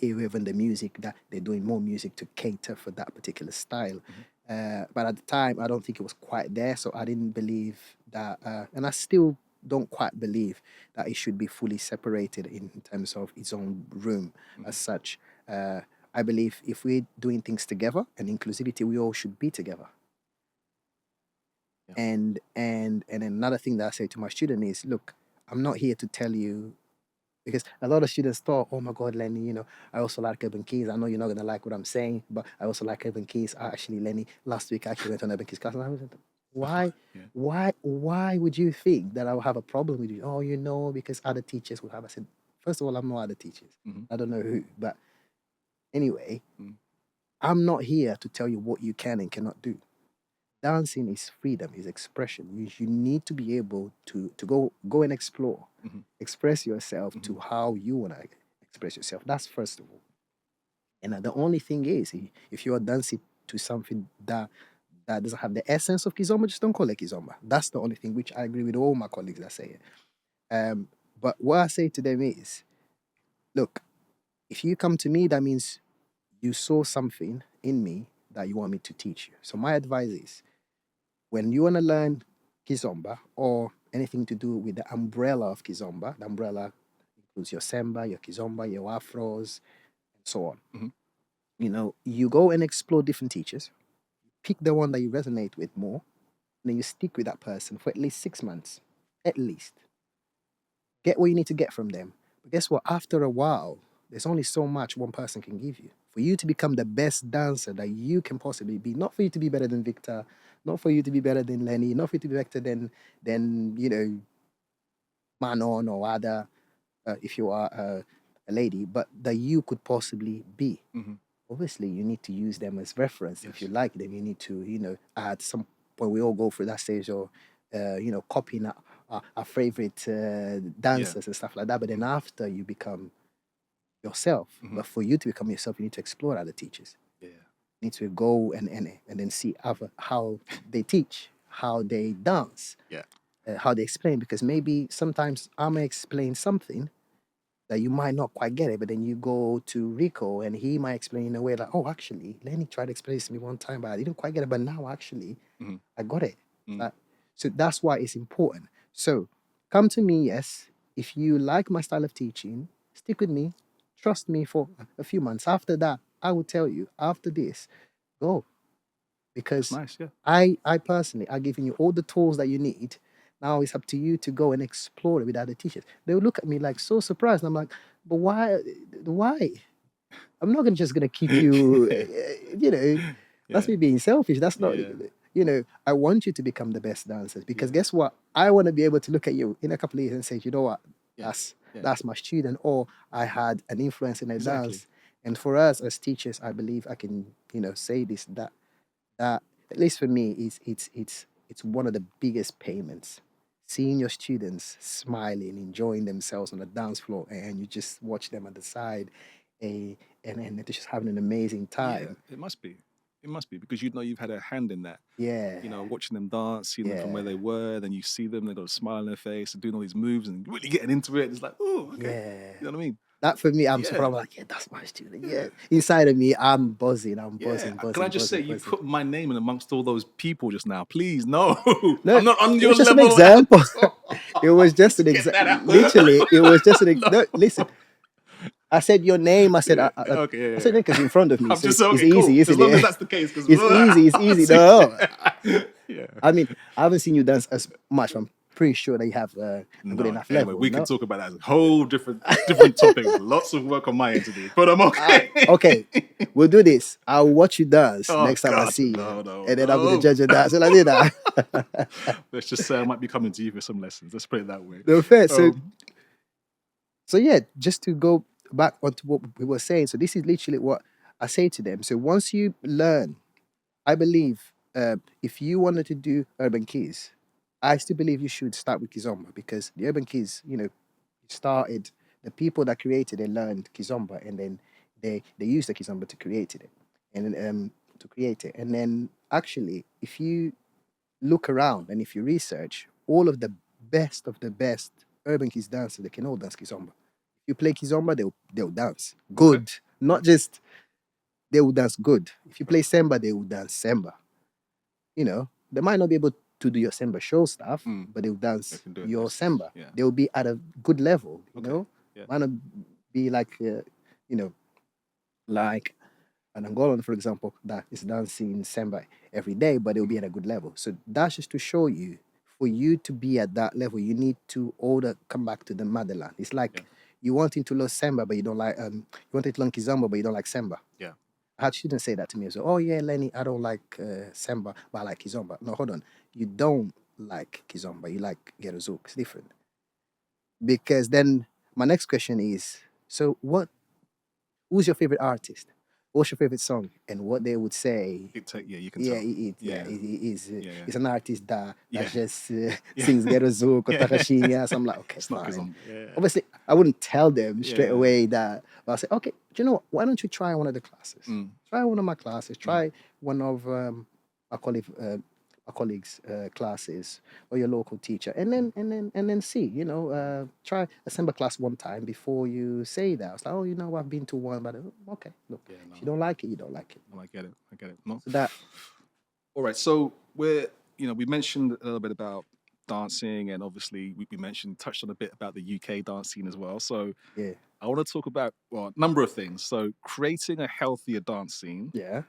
Even the music, that they're doing more music to cater for that particular style. But at the time, I don't think it was quite there. So I didn't believe that, and I still don't quite believe that it should be fully separated in terms of its own room as such. I believe if we're doing things together and inclusivity, we all should be together. Yeah. And another thing that I say to my student is, look, I'm not here to tell you. Because a lot of students thought, oh my God, Lenny, I also like Urban Keys. I know you're not going to like what I'm saying, but I also like Urban Keys. Actually, Lenny, last week I actually went on Urban Keys class, and I was Why? Yeah. Why would you think that I will have a problem with you? Oh, because other teachers will have. I said, first of all, I'm not other teachers. I don't know who, but anyway, I'm not here to tell you what you can and cannot do. Dancing is freedom, is expression. You need to be able to go and explore, express yourself to how you want to express yourself. That's first of all. And the only thing is, if you are dancing to something that doesn't have the essence of Kizomba, just don't call it Kizomba. That's the only thing, which I agree with all my colleagues that say it. But what I say to them is, look, if you come to me, that means you saw something in me that you want me to teach you. So my advice is, when you want to learn Kizomba or anything to do with the umbrella of Kizomba, the umbrella includes your Semba, your Kizomba, your Afros, and so on. You go and explore different teachers, pick the one that you resonate with more, and then you stick with that person for at least 6 months. At least. Get what you need to get from them. But guess what? After a while, there's only so much one person can give you. For you to become the best dancer that you can possibly be, not for you to be better than Victor, not for you to be better than Lenny, not for you to be better than Manon or other, if you are a lady, but that you could possibly be. Obviously, you need to use them as reference. Yes. If you like them, you need to, at some point, we all go through that stage of, copying our favorite dancers and stuff like that. But then after you become yourself, but for you to become yourself, you need to explore other teachers. Yeah. You need to go and then see how they teach, how they dance, how they explain. Because maybe sometimes I may explain something that you might not quite get it, but then you go to Rico and he might explain in a way like, oh, actually, Lenny tried to explain this to me one time, but I didn't quite get it. But now, actually, I got it. So that's why it's important. So come to me, yes. If you like my style of teaching, stick with me. Trust me for a few months. After that, I will tell you, after this, go. Because nice, yeah. I personally, I've given you all the tools that you need. Now it's up to you to go and explore it with other teachers. They will look at me like so surprised. And I'm like, but why? I'm not just going to keep you, that's me being selfish. That's not, I want you to become the best dancers. Because guess what? I want to be able to look at you in a couple of years and say, you know what? That's my student. Or I had an influence in a dance. And for us as teachers, I believe I can, say this, that at least for me, it's one of the biggest payments. Seeing your students smiling, enjoying themselves on the dance floor, and you just watch them at the side, and they're just having an amazing time. Yeah, it must be. It must be, because you've had a hand in that. Yeah. Watching them dance, seeing them from where they were, then you see them, they've got a smile on their face, and doing all these moves and really getting into it. It's like, oh, okay. Yeah. You know what I mean? That for me, I'm surprised. I'm like, yeah, that's my student. Yeah. Inside of me, I'm buzzing. Buzzing. Can I just say, you put my name in amongst all those people just now? Please, no. No, I'm not on your level. It was just an example. It was just an example. Literally, it was just an example. No, listen. I said your name. I said, I said it because you're in front of me. So it's easy, isn't it? As long as that's the case. It's easy. It's easy. No. Yeah. I mean, I haven't seen you dance as much. I'm pretty sure that you have a good enough level. We can talk about that as a whole different topic. Lots of work on my end to do, but I'm okay. Okay, we'll do this. I'll watch you dance next time I see you. And then I'll be the judge of that. So I did that. Let's just say I might be coming to you for some lessons. Let's put it that way. No, fair. So yeah, just to go back onto what we were saying. So this is literally what I say to them. So once you learn, I believe if you wanted to do urban keys, I still believe you should start with Kizomba, because the urban keys, started, the people that created it learned Kizomba, and then they used the Kizomba to create it, and then actually, if you look around and if you research, all of the best urban keys dancers, they can all dance Kizomba. You play Kizomba, they'll dance good. Okay. Not just they will dance good. If you play Semba, they will dance Semba. They might not be able to do your Semba show stuff, but they'll dance your Semba. Yeah. They'll be at a good level, you know? Yeah. Might not be like, like an Angolan, for example, that is dancing Semba every day, but they'll be at a good level. So that's just to show you, for you to be at that level, you need to come back to the motherland. It's like you wanting to learn Semba, but you don't like, you wanting to learn Kizomba, but you don't like Semba. Yeah. I had students say that to me as well. Oh yeah, Lenny, I don't like samba, but I like Kizomba. No, hold on. You don't like Kizomba. You like Ghetto Zouk. It's different. Because then my next question is, so who's your favorite artist? What's your favorite song? And what they would say, you can yeah, tell. he's an artist that just Yeah. sings Ghetto Zouk or Takashinya. So I'm like, okay, It's not fine. Yeah. Obviously, I wouldn't tell them straight Yeah. away that, but I'll say, okay, do you know what? Why don't you try one of the classes? Try one of my classes. Try one of my colleagues' classes, or your local teacher, and then see. Try a samba class one time before you say that. I was like, oh, I've been to one, but okay, look, if you don't like it, you don't like it. No, I get it. No. So that. All right. So we mentioned a little bit about dancing, and obviously we touched on a bit about the UK dance scene as well. So Yeah. I want to talk about a number of things. So creating a healthier dance scene. Yeah.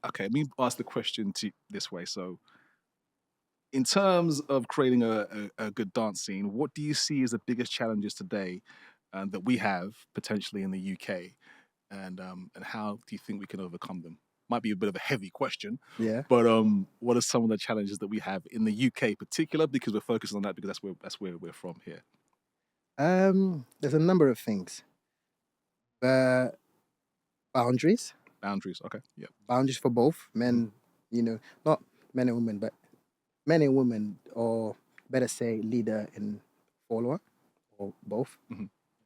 Okay, let me ask the question this way. So, in terms of creating a good dance scene, what do you see as the biggest challenges today that we have potentially in the UK, and how do you think we can overcome them? Might be a bit of a heavy question, Yeah. but what are some of the challenges that we have in the UK, particular because we're focusing on that because that's where we're from here. There's a number of things. Boundaries. Boundaries, okay, yeah. Boundaries for both men. Not men and women, but men and women, or better say, leader and follower, or both.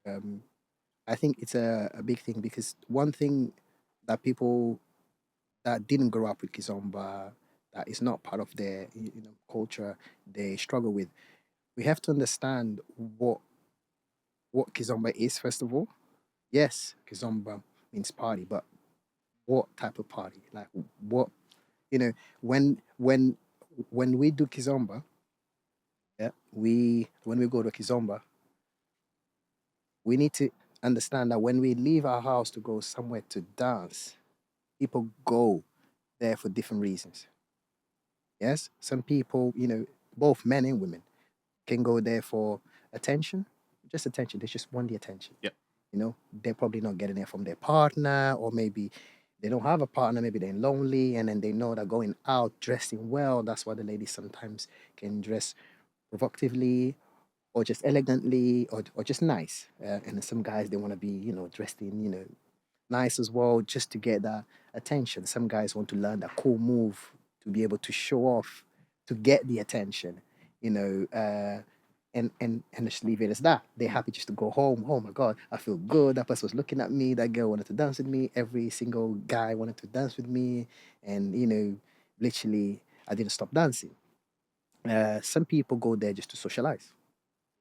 I think it's a big thing, because one thing that people that didn't grow up with Kizomba, that is not part of their culture, they struggle with. We have to understand what Kizomba is, first of all. Yes, Kizomba means party, but what type of party? Like, what, when we do Kizomba, when we go to Kizomba, we need to understand that when we leave our house to go somewhere to dance, people go there for different reasons. Yes, some people, both men and women, can go there for attention, just attention. They just want the attention. Yeah. They're probably not getting it from their partner, or maybe they don't have a partner, maybe they're lonely, and then they know that going out, dressing well, that's why the ladies sometimes can dress provocatively, or just elegantly, or just nice. And some guys, they want to be, dressed in, nice as well, just to get that attention. Some guys want to learn that cool move to be able to show off, to get the attention, and just leave it as that. They're happy just to go home. Oh my God, I feel good. That person was looking at me. That girl wanted to dance with me. Every single guy wanted to dance with me. And, literally, I didn't stop dancing. Some people go there just to socialize.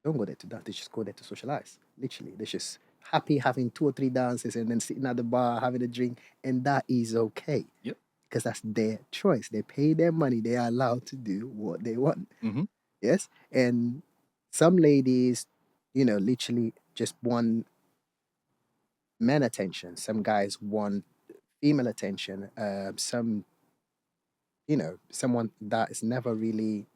They don't go there to dance. They just go there to socialize. Literally, they're just happy having 2 or 3 dances and then sitting at the bar having a drink. And that is okay. Yep. Because that's their choice. They pay their money. They are allowed to do what they want. Mm-hmm. Yes. And some ladies, literally just want men attention. Some guys want female attention. Some, someone that has never really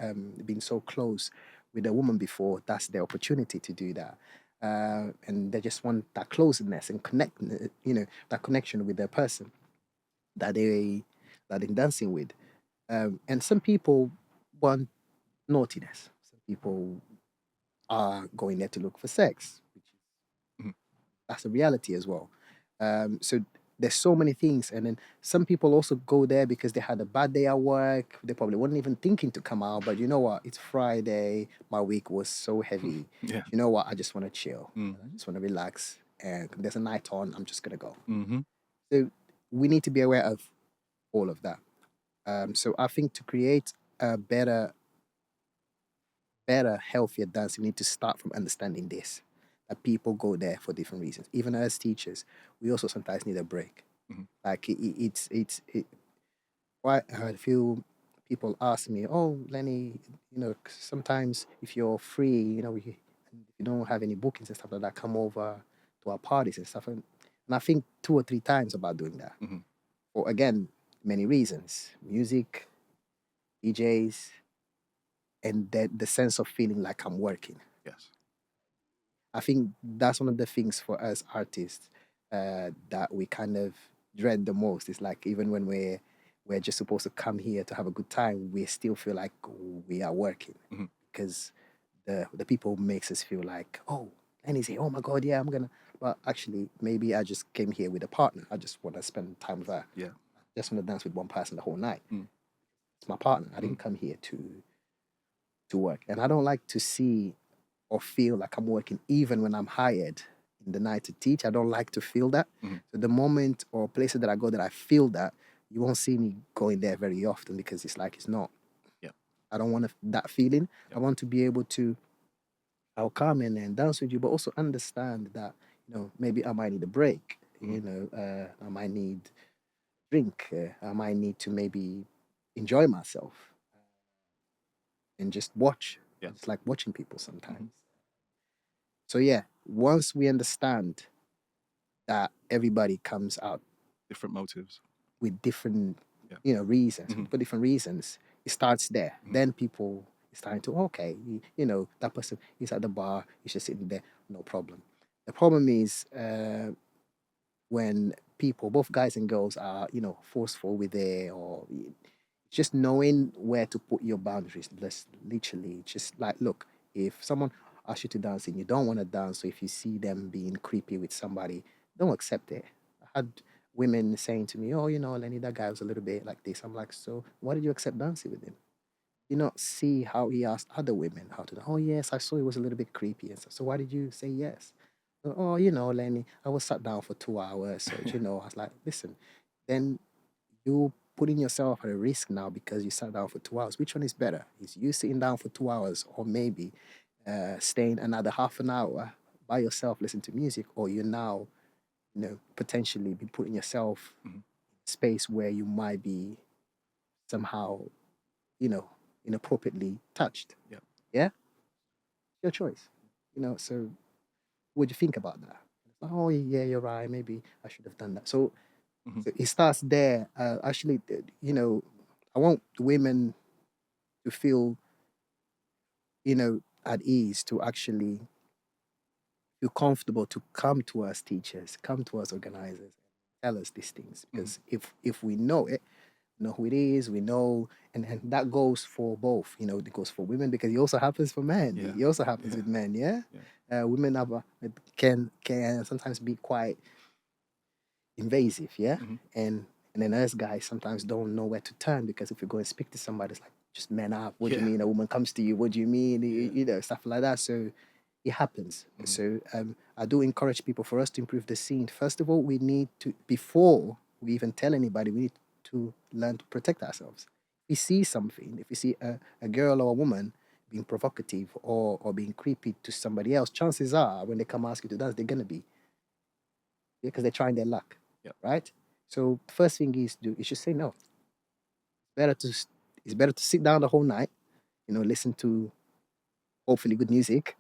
been so close with a woman before, that's their opportunity to do that. And they just want that closeness and that connection with their person that they're dancing with. And some people want naughtiness. Some people are going there to look for sex, which that's a reality as well. So there's so many things, and then some people also go there because they had a bad day at work. They probably weren't even thinking to come out, but you know what? It's Friday. My week was so heavy. Yeah. You know what? I just want to chill. I just want to relax, and there's a night on. I'm just gonna go. So we need to be aware of all of that. So I think to create a better, healthier dance, we need to start from understanding this. That people go there for different reasons. Even as teachers, we also sometimes need a break. Like quite a few people ask me, "Oh, Lenny, sometimes if you're free, if you don't have any bookings and stuff like that, come over to our parties and stuff." And I think 2 or 3 times about doing that. For again, many reasons: music, DJs, and the sense of feeling like I'm working. Yes. I think that's one of the things for us artists that we kind of dread the most. It's like even when we're just supposed to come here to have a good time, we still feel like we are working because the people makes us feel like, oh, and he say, oh my God, yeah, I'm gonna. But actually, maybe I just came here with a partner. I just want to spend time with her. Yeah. I just want to dance with one person the whole night. It's my partner. I didn't come here to work, and I don't like to see or feel like I'm working even when I'm hired in the night to teach. I don't like to feel that. So the moment or places that I go that I feel that, you won't see me going there very often because it's like it's not. Yeah. I don't want that feeling. Yeah. I want to be able to. I'll come in and dance with you, but also understand that maybe I might need a break. I might need drink. I might need to maybe enjoy myself and just watch. Yeah. It's like watching people sometimes. So yeah, once we understand that everybody comes out different motives with different, reasons, for different reasons, it starts there. Then people is starting to okay, that person is at the bar, he's just sitting there, no problem. The problem is when people, both guys and girls, are forceful with it, or just knowing where to put your boundaries. Literally, just like, look, if someone asks you to dance and you don't want to dance, so if you see them being creepy with somebody, don't accept it. I had women saying to me, oh, Lenny, that guy was a little bit like this. I'm like, so why did you accept dancing with him? You not see how he asked other women how to do. Oh, yes, I saw it was a little bit creepy and stuff. So why did you say yes? Oh, Lenny, I was sat down for 2 hours. So, I was like, listen, then you putting yourself at a risk now because you sat down for 2 hours. Which one is better? Is you sitting down for 2 hours, or maybe staying another half an hour by yourself, listening to music, or you're now, potentially be putting yourself in a space where you might be somehow, inappropriately touched. Yeah. Yeah? Your choice. So what do you think about that? Oh, yeah, you're right. Maybe I should have done that. So it starts there. Actually, I want women to feel, at ease, to actually feel comfortable to come to us teachers, come to us organizers, tell us these things. Because if we know it, know who it is, we know, and that goes for both. It goes for women because it also happens for men. Yeah. It also happens with men. Yeah. Women can sometimes be quite invasive. Yeah. And then us guys sometimes don't know where to turn, because if you go and speak to somebody, it's like, just man up. What do you mean a woman comes to you? What do you mean? Stuff like that. So it happens. So I do encourage people, for us to improve the scene. First of all, we need to, before we even tell anybody, we need to learn to protect ourselves. If we see something, if we see a girl or a woman being provocative or being creepy to somebody else, chances are when they come ask you to dance, they're going to be. Because they're trying their luck. Right? So first thing is just say no. It's better to sit down the whole night, listen to hopefully good music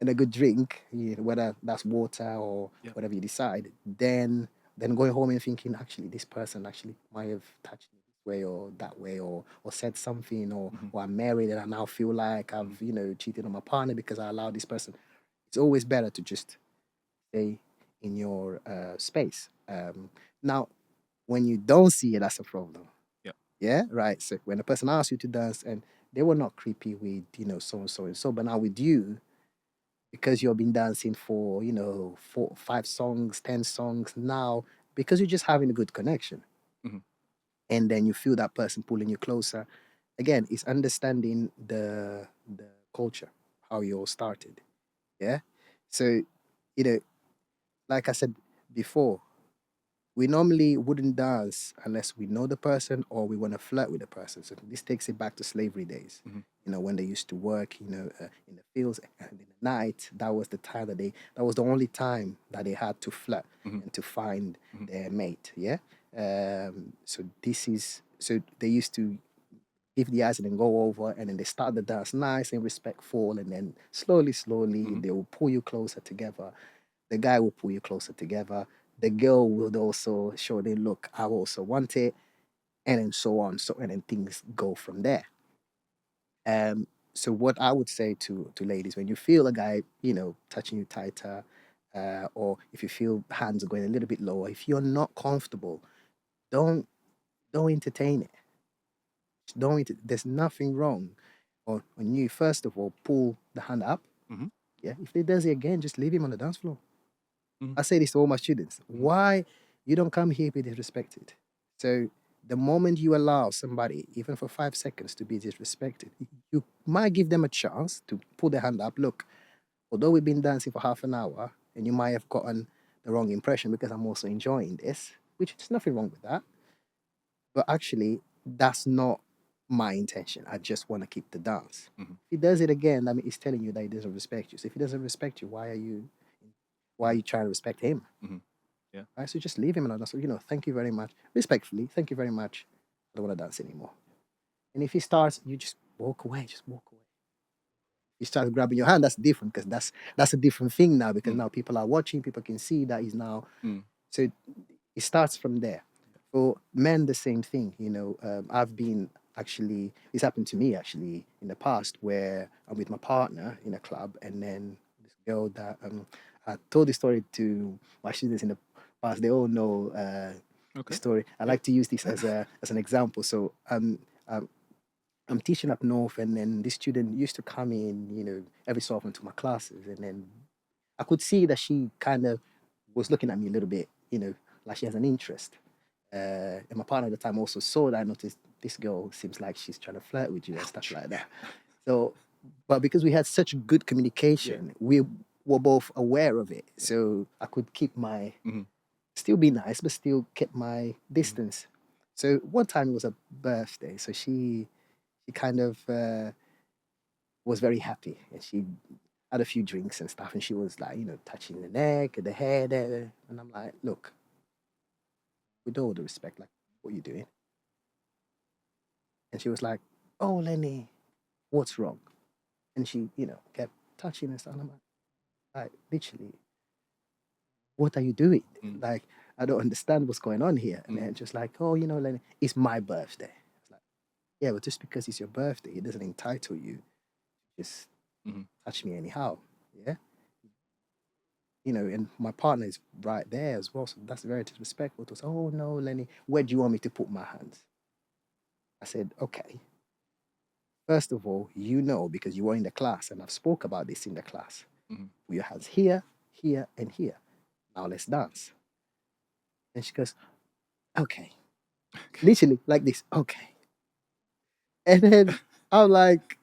and a good drink, whether that's water or whatever you decide, then going home and thinking, actually, this person actually might have touched me this way or that way, or said something, or I'm married and I now feel like I've, cheated on my partner because I allowed this person. It's always better to just stay in your space. Now, when you don't see it, that's a problem. Yeah, right. So when a person asks you to dance and they were not creepy with, so and so and so, but now with you, because you've been dancing for, 4, 5 songs, 10 songs now, because you're just having a good connection. And then you feel that person pulling you closer. Again, it's understanding the culture, how you all started. Yeah. So, like I said before, we normally wouldn't dance unless we know the person or we want to flirt with the person. So this takes it back to slavery days. When they used to work, in the fields and in the night, that was the time that was the only time that they had to flirt and to find their mate. Yeah. So they used to give the eyes and then go over, and then they start the dance nice and respectful, and then slowly, they will pull you closer together. The guy will pull you closer together. The girl will also show them, look, I also want it, and then so on. And then things go from there. So what I would say to ladies, when you feel a guy, touching you tighter, or if you feel hands are going a little bit lower, if you're not comfortable, don't entertain it. There's nothing wrong on you. First of all, pull the hand up. Yeah. If he does it again, just leave him on the dance floor. I say this to all my students. Why you don't come here be disrespected? So the moment you allow somebody, even for 5 seconds, to be disrespected, you might give them a chance to pull their hand up. Look, although we've been dancing for half an hour, and you might have gotten the wrong impression because I'm also enjoying this, which there's nothing wrong with that. But actually, that's not my intention. I just want to keep the dance. If he does it again, I mean, he's telling you that he doesn't respect you. So if he doesn't respect you, why are you trying to respect him? Yeah. Right? So just leave him alone. So, thank you very much. Respectfully, thank you very much. I don't want to dance anymore. And if he starts, you just walk away. Just walk away. He starts grabbing your hand, that's different, because that's a different thing now, because now people are watching, people can see that he's now. So it starts from there. For men, the same thing. I've been actually, this happened to me actually in the past, where I'm with my partner in a club, and then this girl that I told the story to my students in the past. They all know the story. I like to use this as an example. So I'm teaching up north, and then this student used to come in, every so often to my classes, and then I could see that she kind of was looking at me a little bit, like she has an interest. And my partner at the time also saw that. I noticed this girl seems like she's trying to flirt with you and stuff like that. So, but because we had such good communication, we were both aware of it. So I could keep my, still be nice, but still keep my distance. So one time it was a birthday, so she kind of was very happy, and she had a few drinks and stuff, and she was like, touching the neck and the hair there. And I'm like, look, with all the respect, like, what are you doing? And she was like, oh, Lenny, what's wrong? And she, kept touching and stuff. And I'm like, literally, what are you doing? Like, I don't understand what's going on here. And then just like, oh, Lenny, it's my birthday. It's like, yeah, but just because it's your birthday, it doesn't entitle you to just touch me anyhow. Yeah. And my partner is right there as well. So that's very disrespectful to say, oh, no, Lenny, where do you want me to put my hands? I said, okay. First of all, because you were in the class, and I've spoke about this in the class. Put your hands here, here, and here. Now let's dance. And she goes, okay. Literally like this, okay. And then I'm like,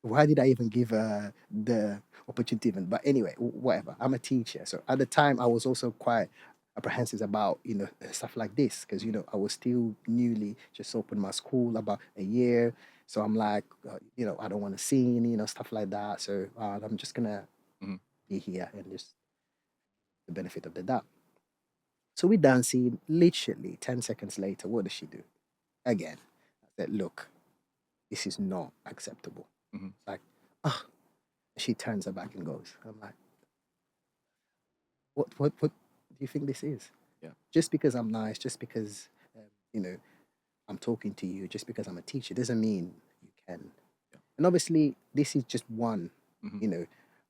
why did I even give her the opportunity? But anyway, whatever. I'm a teacher. So at the time, I was also quite apprehensive about, stuff like this, because, I was still newly just opened my school about a year. So I'm like, I don't want to sing, stuff like that. So I'm just going to be here and just the benefit of the doubt. So we dancing, literally 10 seconds later, what does she do? Again, I said, look, this is not acceptable. Like, she turns her back and goes. I'm like, what do you think this is? Yeah. Just because I'm nice, just because, I'm talking to you, just because I'm a teacher, doesn't mean you can. Yeah. And obviously, this is just one. I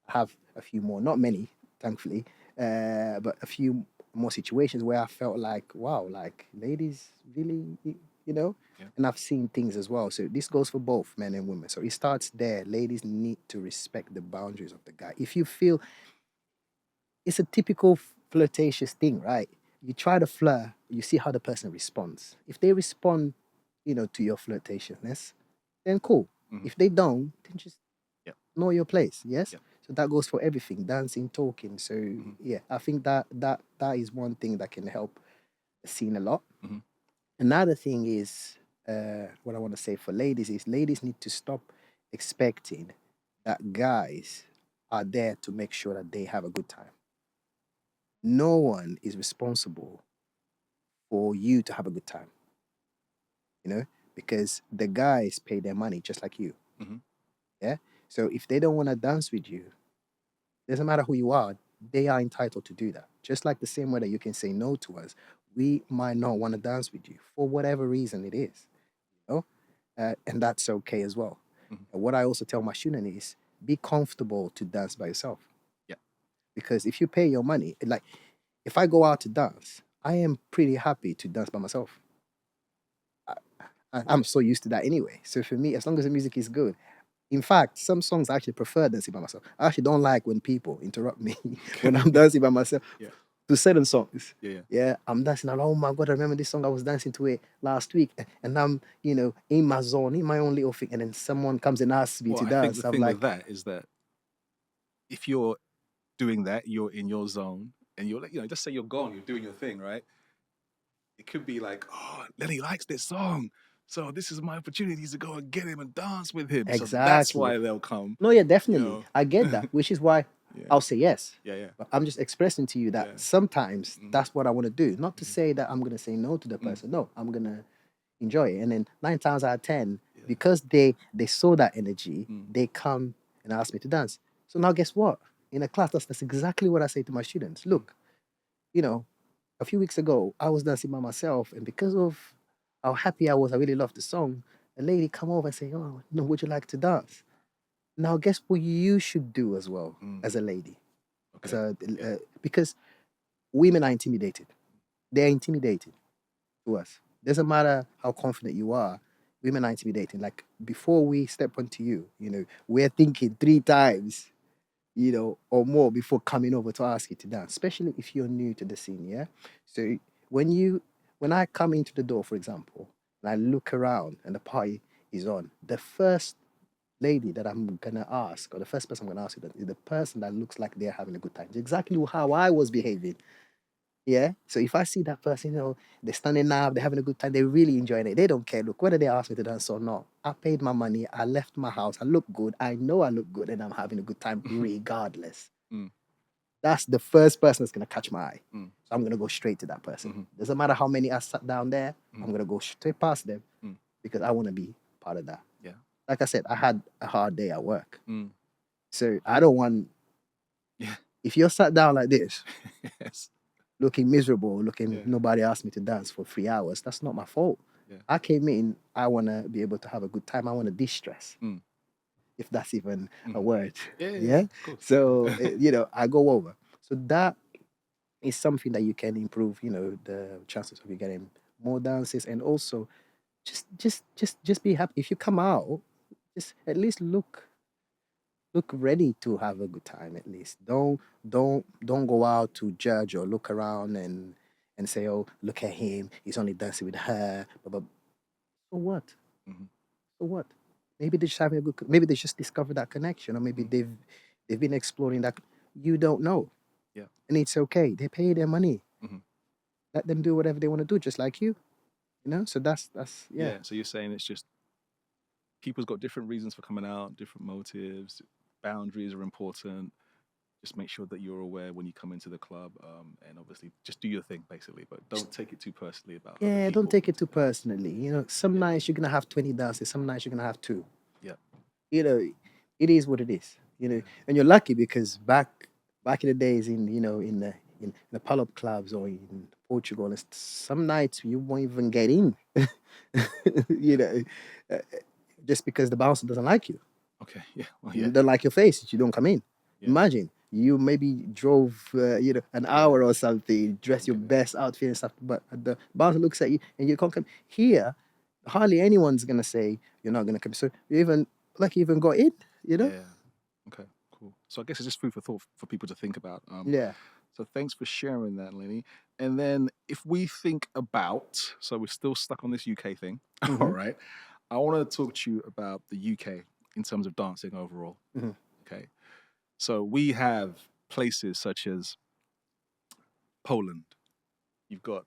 have a few more, not many, thankfully, but a few more situations where I felt like, wow, like ladies really, and I've seen things as well. So this goes for both men and women. So it starts there. Ladies need to respect the boundaries of the guy. If you feel it's a typical flirtatious thing, right? You try to flirt, you see how the person responds. If they respond, to your flirtatiousness, then cool. If they don't, then just know your place. Yes. So that goes for everything, dancing, talking. So yeah, I think that is one thing that can help the scene a lot. Another thing is what I want to say for ladies is ladies need to stop expecting that guys are there to make sure that they have a good time. No one is responsible for you to have a good time, because the guys pay their money just like you. Yeah. So if they don't want to dance with you, doesn't matter who you are, they are entitled to do that. Just like the same way that you can say no to us, we might not want to dance with you for whatever reason it is, and that's okay as well. And what I also tell my student is, be comfortable to dance by yourself. Yeah. Because if you pay your money, like if I go out to dance, I am pretty happy to dance by myself. I'm so used to that anyway. So for me, as long as the music is good, in fact, some songs I actually prefer dancing by myself. I actually don't like when people interrupt me when I'm dancing by myself. Yeah. To certain songs. Yeah. I'm dancing. Oh my God, I remember this song. I was dancing to it last week. And I'm, in my zone, in my own little thing. And then someone comes and asks me to dance. I think the thing with that is that if you're doing that, you're in your zone and you're like, just say you're gone, you're doing your thing, right? It could be like, oh, Lenny likes this song. So this is my opportunity to go and get him and dance with him. Exactly. So that's why they'll come. No, yeah, definitely. I get that, which is why I'll say yes. Yeah. But I'm just expressing to you that sometimes that's what I want to do. Not to say that I'm going to say no to the person. No, I'm going to enjoy it. And then 9 times out of 10, because they saw that energy, they come and ask me to dance. So now guess what? In a class, that's exactly what I say to my students. Look, a few weeks ago, I was dancing by myself, and because of how happy I was, I really loved the song, a lady come over and say, oh, no, would you like to dance? Now, guess what you should do as well as a lady? Okay. Because women are intimidated. They're intimidated to us. Doesn't matter how confident you are, women are intimidating. Like, before we step onto you, we're thinking 3 times, or more before coming over to ask you to dance, especially if you're new to the scene, yeah? So when I come into the door, for example, and I look around and the party is on, the first lady that I'm gonna ask, or the first person I'm gonna ask is the person that looks like they're having a good time. It's exactly how I was behaving. Yeah. So if I see that person, they're standing up, they're having a good time, they're really enjoying it. They don't care. Look, whether they ask me to dance or not, I paid my money, I left my house, I look good, I know I look good, and I'm having a good time regardless. That's the first person that's gonna catch my eye. So I'm gonna go straight to that person. Doesn't matter how many I sat down there, I'm gonna go straight past them because I want to be part of that. Yeah. Like I said, I had a hard day at work. So I don't want, if you're sat down like this, looking miserable, nobody asked me to dance for 3 hours, that's not my fault. I came in, I want to be able to have a good time. I want to de-stress, if that's even a word. Yeah? So, I go over. So that is something that you can improve, the chances of you getting more dances. And also, just be happy. If you come out, just at least look ready to have a good time. At least don't go out to judge or look around and say, oh, look at him, he's only dancing with her, but so what? So what? Maybe they're just having a good, maybe they just discovered that connection, or maybe they've been exploring that. You don't know. And it's okay, they pay their money. Let them do whatever they want to do, just like you. So that's So you're saying it's just people's got different reasons for coming out, different motives. Boundaries are important. Just make sure that you're aware when you come into the club, and obviously just do your thing, basically, but don't take it too personally about other people. Don't take it too personally. Some nights you're gonna have 20 dances, some nights you're gonna have 2. It is what it is. And you're lucky because back in the days in the pull-up clubs or in Portugal, some nights you won't even get in. Just because the bouncer doesn't like you. Okay, You don't like your face, you don't come in. Imagine you maybe drove an hour or something, dress your best outfit and stuff, but the bouncer looks at you and you can't come. Here, hardly anyone's gonna say you're not gonna come. So you even got in, Yeah. Okay, cool. So I guess it's just food for thought for people to think about. So thanks for sharing that, Lenny. And then if we think about, so we're still stuck on this UK thing, all right? I want to talk to you about the UK in terms of dancing overall. Okay. So we have places such as Poland. You've got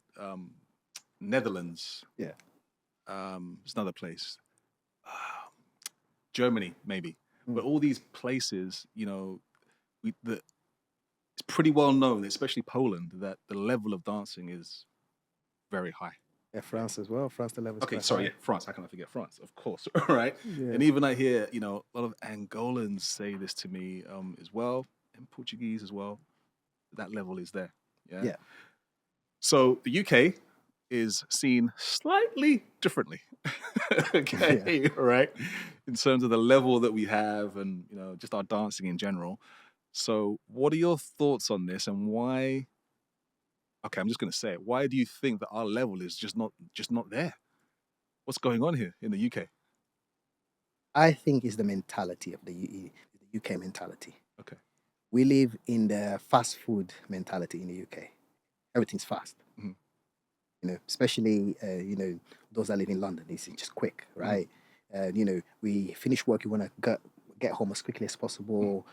Netherlands. Yeah. There's another place. Germany, maybe. But all these places, it's pretty well known, especially Poland, that the level of dancing is very high. Yeah, France as well. France, the level is okay, sorry, France. How can I forget France? Of course, right? Yeah. And even I hear, a lot of Angolans say this to me as well, and Portuguese as well. That level is there. Yeah. So the UK is seen slightly differently. Okay, right? In terms of the level that we have and, just our dancing in general. So, what are your thoughts on this, and why? Okay, I'm just going to say it. Why do you think that our level is just not there? What's going on here in the UK? I think it's the mentality of the UK mentality. Okay. We live in the fast food mentality in the UK. Everything's fast. Mm-hmm. You know, especially those that live in London. It's just quick, right? We finish work, you want to get home as quickly as possible.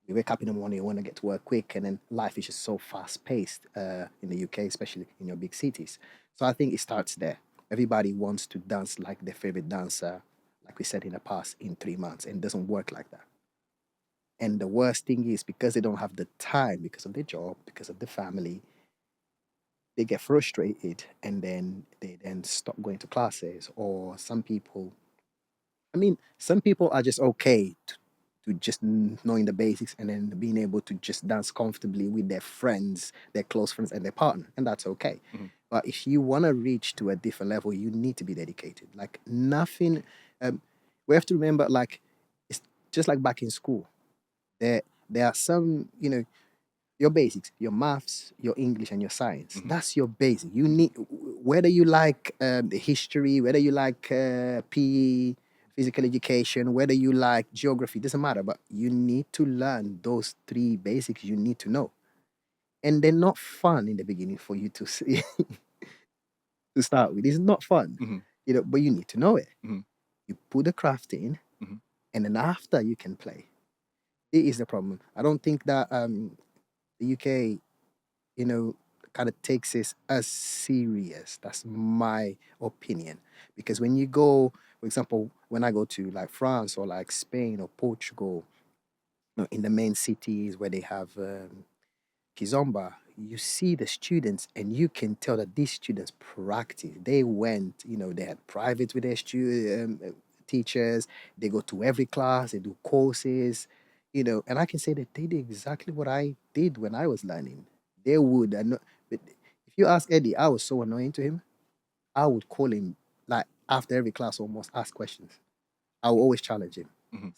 We wake up in the morning, you want to get to work quick, and then life is just so fast paced in the UK, especially in your big cities. So I think it starts there. Everybody wants to dance like their favorite dancer, like we said in the past, in 3 months, and it doesn't work like that. And the worst thing is because they don't have the time, because of their job, because of the family, they get frustrated and then they then stop going to classes. Or some people are just okay to just knowing the basics and then being able to just dance comfortably with their friends, their close friends, and their partner, and that's okay. But if you want to reach to a different level, you need to be dedicated. Like nothing. We have to remember, like it's just like back in school. There are some, your basics, your maths, your English, and your science. That's your basic. You need, whether you like the history, whether you like PE, physical education, whether you like geography, doesn't matter. But you need to learn those 3 basics you need to know. And they're not fun in the beginning for you to see, to start with. It's not fun, but you need to know it. You put the craft in, and then after you can play. It is the problem. I don't think that the UK, kind of takes this as serious. That's my opinion. Because when you go, for example, when I go to like France or like Spain or Portugal, in the main cities where they have Kizomba, you see the students and you can tell that these students practice. They went, they had private with their teachers, they go to every class, they do courses, and I can say that they did exactly what I did when I was learning. They would, but if you ask Eddie, I was so annoying to him. I would call him like after every class, almost ask questions. I would always challenge him.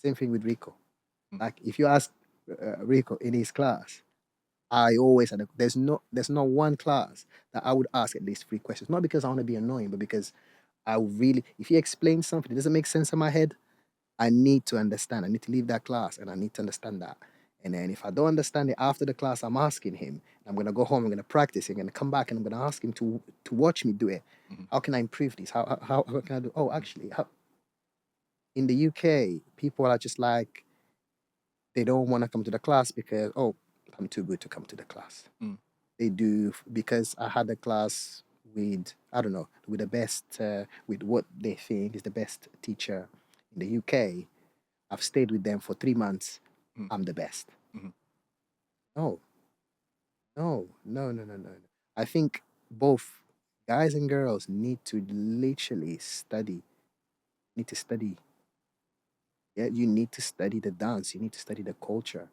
Same thing with Rico. Like if you ask Rico in his class, I always had there's not one class that I would ask at least 3 questions. Not because I want to be annoying, but because I really, if he explains something that doesn't make sense in my head, I need to understand. I need to leave that class and I need to understand that. And then if I don't understand it after the class, I'm asking him. I'm gonna go home. I'm gonna practice. I'm gonna come back and I'm gonna ask him to watch me do it. How can I improve this? How can I do? Oh, actually, in the UK, people are just like they don't want to come to the class because I'm too good to come to the class. They do because I had a class with, I don't know, with the best, with what they think is the best teacher in the UK. I've stayed with them for 3 months. I'm the best. No, no, no, no, no, no. I think both guys and girls need to literally study. Need to study. Yeah, you need to study the dance. You need to study the culture.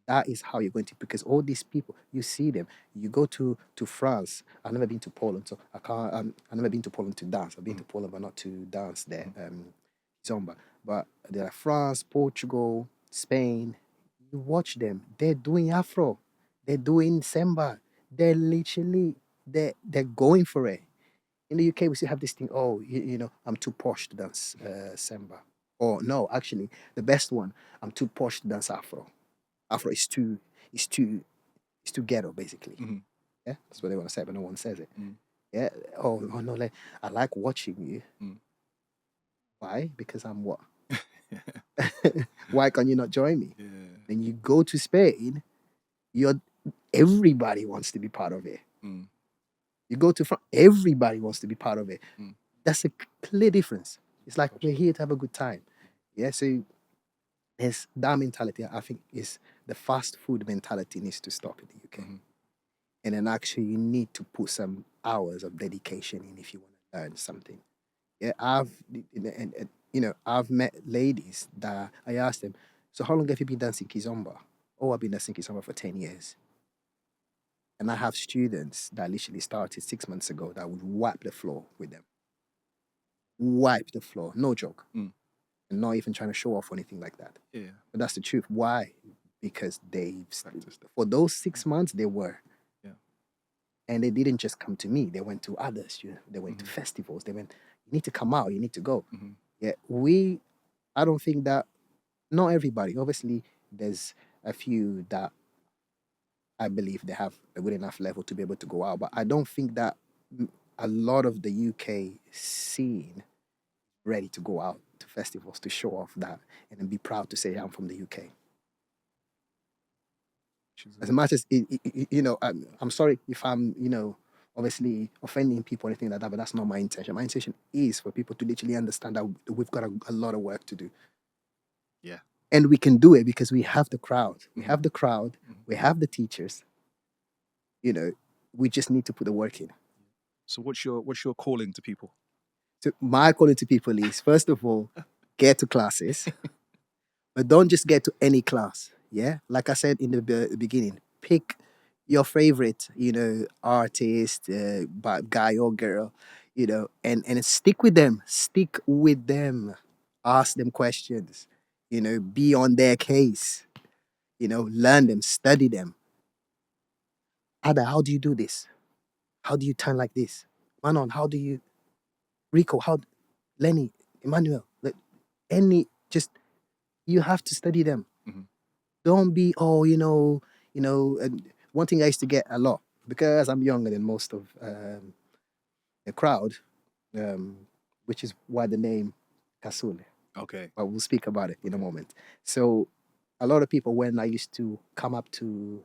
That is how you're going to, because all these people, you see them. You go to France. I've never been to Poland, so I can't. I've never been to Poland to dance. I've been to Poland, but not to dance there. Kizomba. But there are France, Portugal, Spain. You watch them. They're doing Afro. They're doing Samba. They're literally they're going for it. In the UK, we still have this thing. Oh, I'm too posh to dance Samba. Or no, actually, the best one. I'm too posh to dance Afro. Afro is too ghetto, basically. Yeah, that's what they want to say, but no one says it. Yeah. Oh no, like I like watching you. Why? Because I'm what? Why can you not join me? Then you go to Spain, everybody wants to be part of it. You go to France, everybody wants to be part of it. That's a clear difference. It's like we're here to have a good time. Yeah, so there's that mentality. I think is the fast food mentality needs to stop in the UK. And then actually you need to put some hours of dedication in if you want to learn something. Yeah, I've met ladies that I asked them, so how long have you been dancing Kizomba? Oh, I've been dancing Kizomba for 10 years. And I have students that literally started 6 months ago that would wipe the floor with them. Wipe the floor, no joke. And not even trying to show off or anything like that. Yeah. But that's the truth. Why? because for those 6 months they were. And they didn't just come to me. They went to others. They went to festivals. They went, you need to come out. You need to go. Yeah, I don't think that, not everybody. Obviously, there's a few that I believe they have a good enough level to be able to go out. But I don't think that a lot of the UK scene ready to go out to festivals to show off that and then be proud to say I'm from the UK. As much as, I'm sorry if I'm, obviously offending people or anything like that, but that's not my intention. My intention is for people to literally understand that we've got a lot of work to do. Yeah. And we can do it because we have the crowd. We have the crowd. We have the teachers. We just need to put the work in. So what's your calling to people? So my calling to people is, first of all, get to classes. But don't just get to any class. Yeah, like I said in the beginning, pick your favorite, artist, guy or girl, and stick with them. Stick with them. Ask them questions. Be on their case. Learn them, study them. Ada, how do you do this? How do you turn like this? Manon, how do you? Rico, Lenny, Emmanuel, you have to study them. Don't be, and one thing I used to get a lot, because I'm younger than most of the crowd, which is why the name Casule. Okay. But we'll speak about it in a moment. So a lot of people, when I used to come up to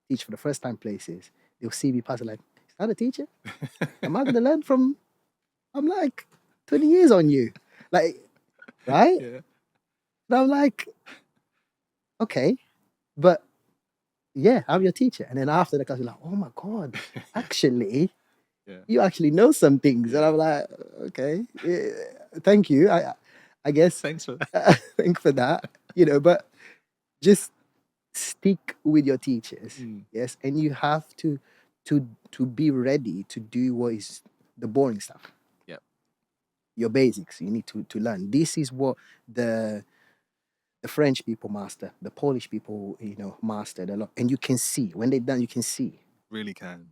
teach for the first time places, they'll see me passing like, is that a teacher? Am I going to learn from? I'm like, 20 years on you. Like, right? Yeah. And I'm like, okay, but yeah, I'm your teacher. And then after the class, you're like, oh my God, actually, you actually know some things. And I'm like, okay, thank you. I guess. Thanks for that. Thanks for that. But just stick with your teachers. Yes. And you have to be ready to do what is the boring stuff. Yeah. Your basics. You need to learn. This is what the French people master, the Polish people, mastered a lot. And you can see, when they're done, you can see. Really can.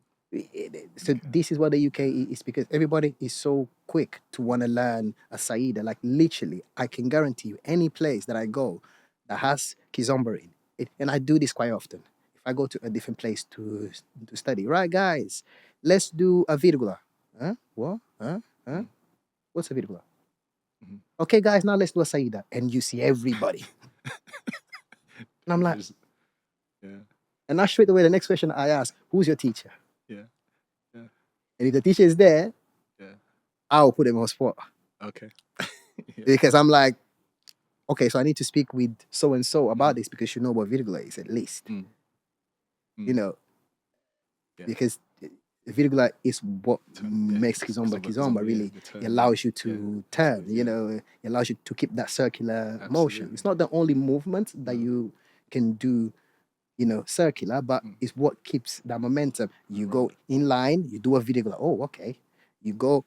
So this is what the UK is, because everybody is so quick to want to learn a Saida. Like literally, I can guarantee you, any place that I go that has Kizomba in it, and I do this quite often. If I go to a different place to study, right, guys, let's do a virgula. Huh? What? Huh? What's a virgula? Okay, guys, now let's do a Saida. And you see everybody. And I'm like, and now straight away, the next question I ask, who's your teacher? Yeah. And if the teacher is there, I'll put them on spot. Okay. Because I'm like, okay, so I need to speak with so-and-so about this, because you know what virgula is, at least. Because virgula is what makes Kizomba really. It allows you to turn, it allows you to keep that circular motion. It's not the only movement that you can do, circular, but it's what keeps that momentum. You go in line, you do a virgula. Oh, okay. You go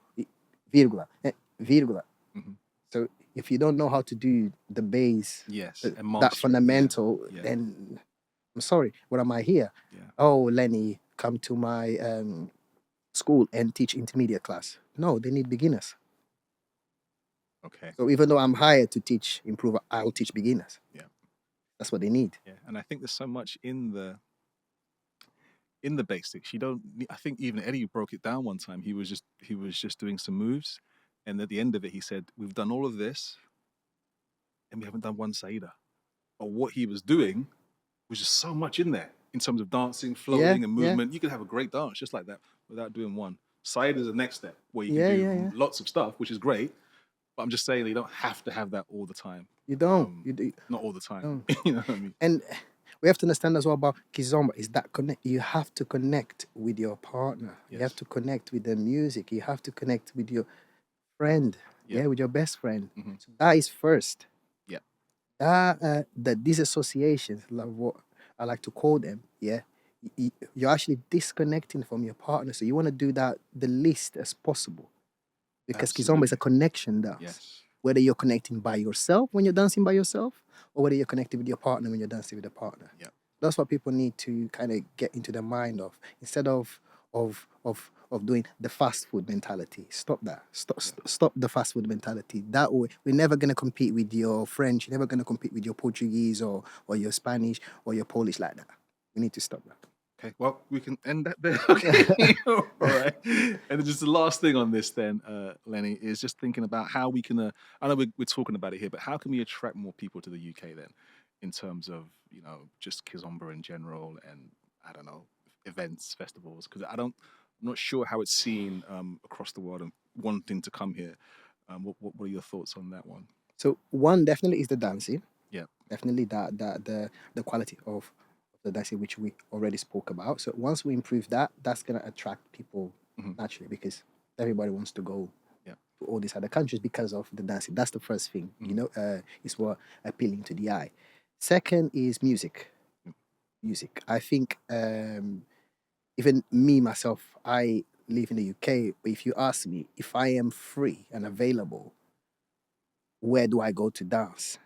virgula. So if you don't know how to do the bass, that fundamental, then I'm sorry, what am I here? Oh, Lenny, come to my school and teach intermediate class. No, they need beginners. Okay. So even though I'm hired to teach improver, I'll teach beginners. Yeah. That's what they need. Yeah, and I think there's so much in the basics. I think even Eddie broke it down one time. He was just doing some moves, and at the end of it, he said, "We've done all of this, and we haven't done one Saida." But what he was doing was just so much in there in terms of dancing, floating, and movement. You could have a great dance just like that without doing one. Saida is the next step where you can do lots of stuff, which is great. But I'm just saying, you don't have to have that all the time. You don't. You do. Not all the time. You know what I mean? And we have to understand as well about Kizomba is that connect. You have to connect with your partner. You have to connect with the music. You have to connect with your friend. With your best friend. So that is first. Yeah. The disassociations, like what I like to call them. Yeah. You're actually disconnecting from your partner. So you want to do that the least as possible. Because Kizomba is a connection dance. Yes. whether you're connecting by yourself when you're dancing by yourself, or whether you're connecting with your partner when you're dancing with a partner. Yeah. That's what people need to kind of get into their mind of, instead of doing the fast food mentality. Stop that. Stop the fast food mentality. That way, we're never gonna compete with your French. You're never gonna compete with your Portuguese or your Spanish or your Polish like that. We need to stop that. Okay, well, we can end that there. Okay, all right. And just the last thing on this then, Lenny, is just thinking about how we can, I know we're talking about it here, but how can we attract more people to the UK then, in terms of, just Kizomba in general and, I don't know, events, festivals? Because I'm not sure how it's seen across the world and wanting to come here. What are your thoughts on that one? So one definitely is the dancing. Yeah. Definitely the quality of the dancing, which we already spoke about. So once we improve that, that's going to attract people naturally, because everybody wants to go to all these other countries because of the dancing. That's the first thing, is what appealing to the eye. Second is music. Music. I think even me, myself, I live in the UK, but if you ask me if I am free and available, where do I go to dance?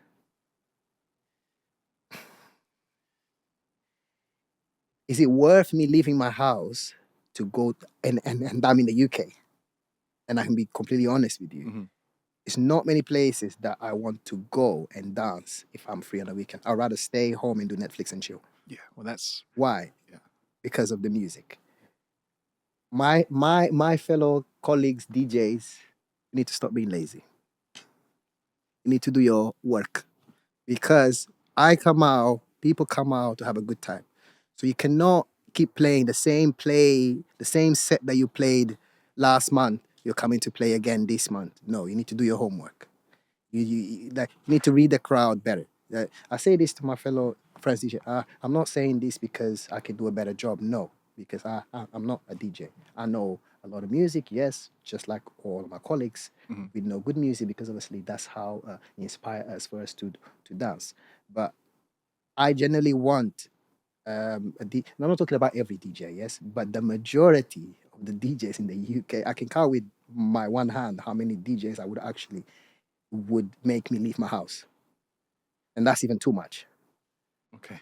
Is it worth me leaving my house to go and I'm in the UK? And I can be completely honest with you. It's not many places that I want to go and dance if I'm free on the weekend. I'd rather stay home and do Netflix and chill. Yeah, well, that's why? Yeah. Because of the music. My fellow colleagues, DJs, you need to stop being lazy. You need to do your work, because people come out to have a good time. So you cannot keep playing the same set that you played last month. You're coming to play again this month. No, you need to do your homework. You need to read the crowd better. I say this to my fellow friends DJ. I'm not saying this because I can do a better job. No, because I'm not a DJ. I know a lot of music, yes, just like all of my colleagues. We know good music because obviously that's how it inspires us for us to dance. But I generally want I'm not talking about every DJ, yes, but the majority of the DJs in the UK, I can count with my one hand how many DJs I would make me leave my house. And that's even too much. Okay.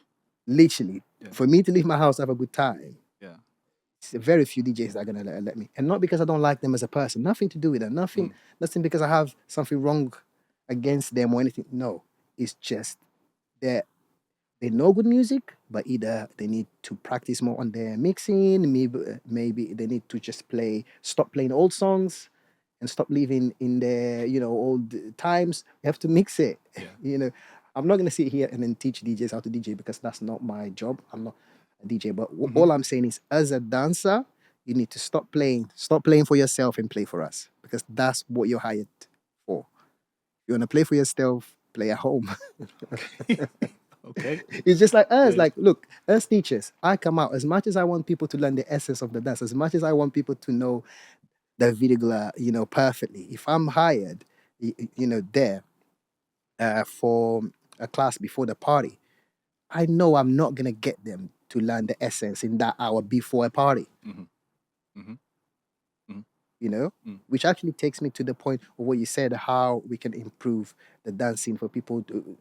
Literally, for me to leave my house, have a good time. Yeah. It's very few DJs that are going to let me. And not because I don't like them as a person. Nothing to do with that. Nothing because I have something wrong against them or anything. No, it's just that they know good music, but either they need to practice more on their mixing. Maybe they need to just stop playing old songs and stop living in their, old times. You have to mix it. Yeah. I'm not going to sit here and then teach DJs how to DJ, because that's not my job. I'm not a DJ. But all I'm saying is, as a dancer, you need to stop playing for yourself and play for us, because that's what you're hired for. You want to play for yourself, play at home. Okay. It's just like us. Like, look, as teachers, I come out, as much as I want people to learn the essence of the dance, as much as I want people to know the virgula, perfectly. If I'm hired, there for a class before the party, I know I'm not gonna get them to learn the essence in that hour before a party. Which actually takes me to the point of what you said, how we can improve the dancing for people to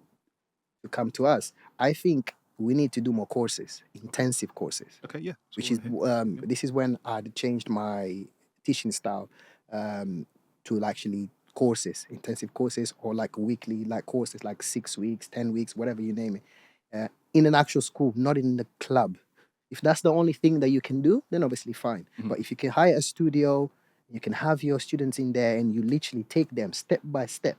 come to us. I think we need to do more courses, intensive courses. Okay, yeah. Which is this is when I changed my teaching style to actually courses, intensive courses, or like weekly courses, like 6 weeks, 10 weeks, whatever you name it, in an actual school, not in the club. If that's the only thing that you can do, then obviously fine. But if you can hire a studio, you can have your students in there and you literally take them step by step,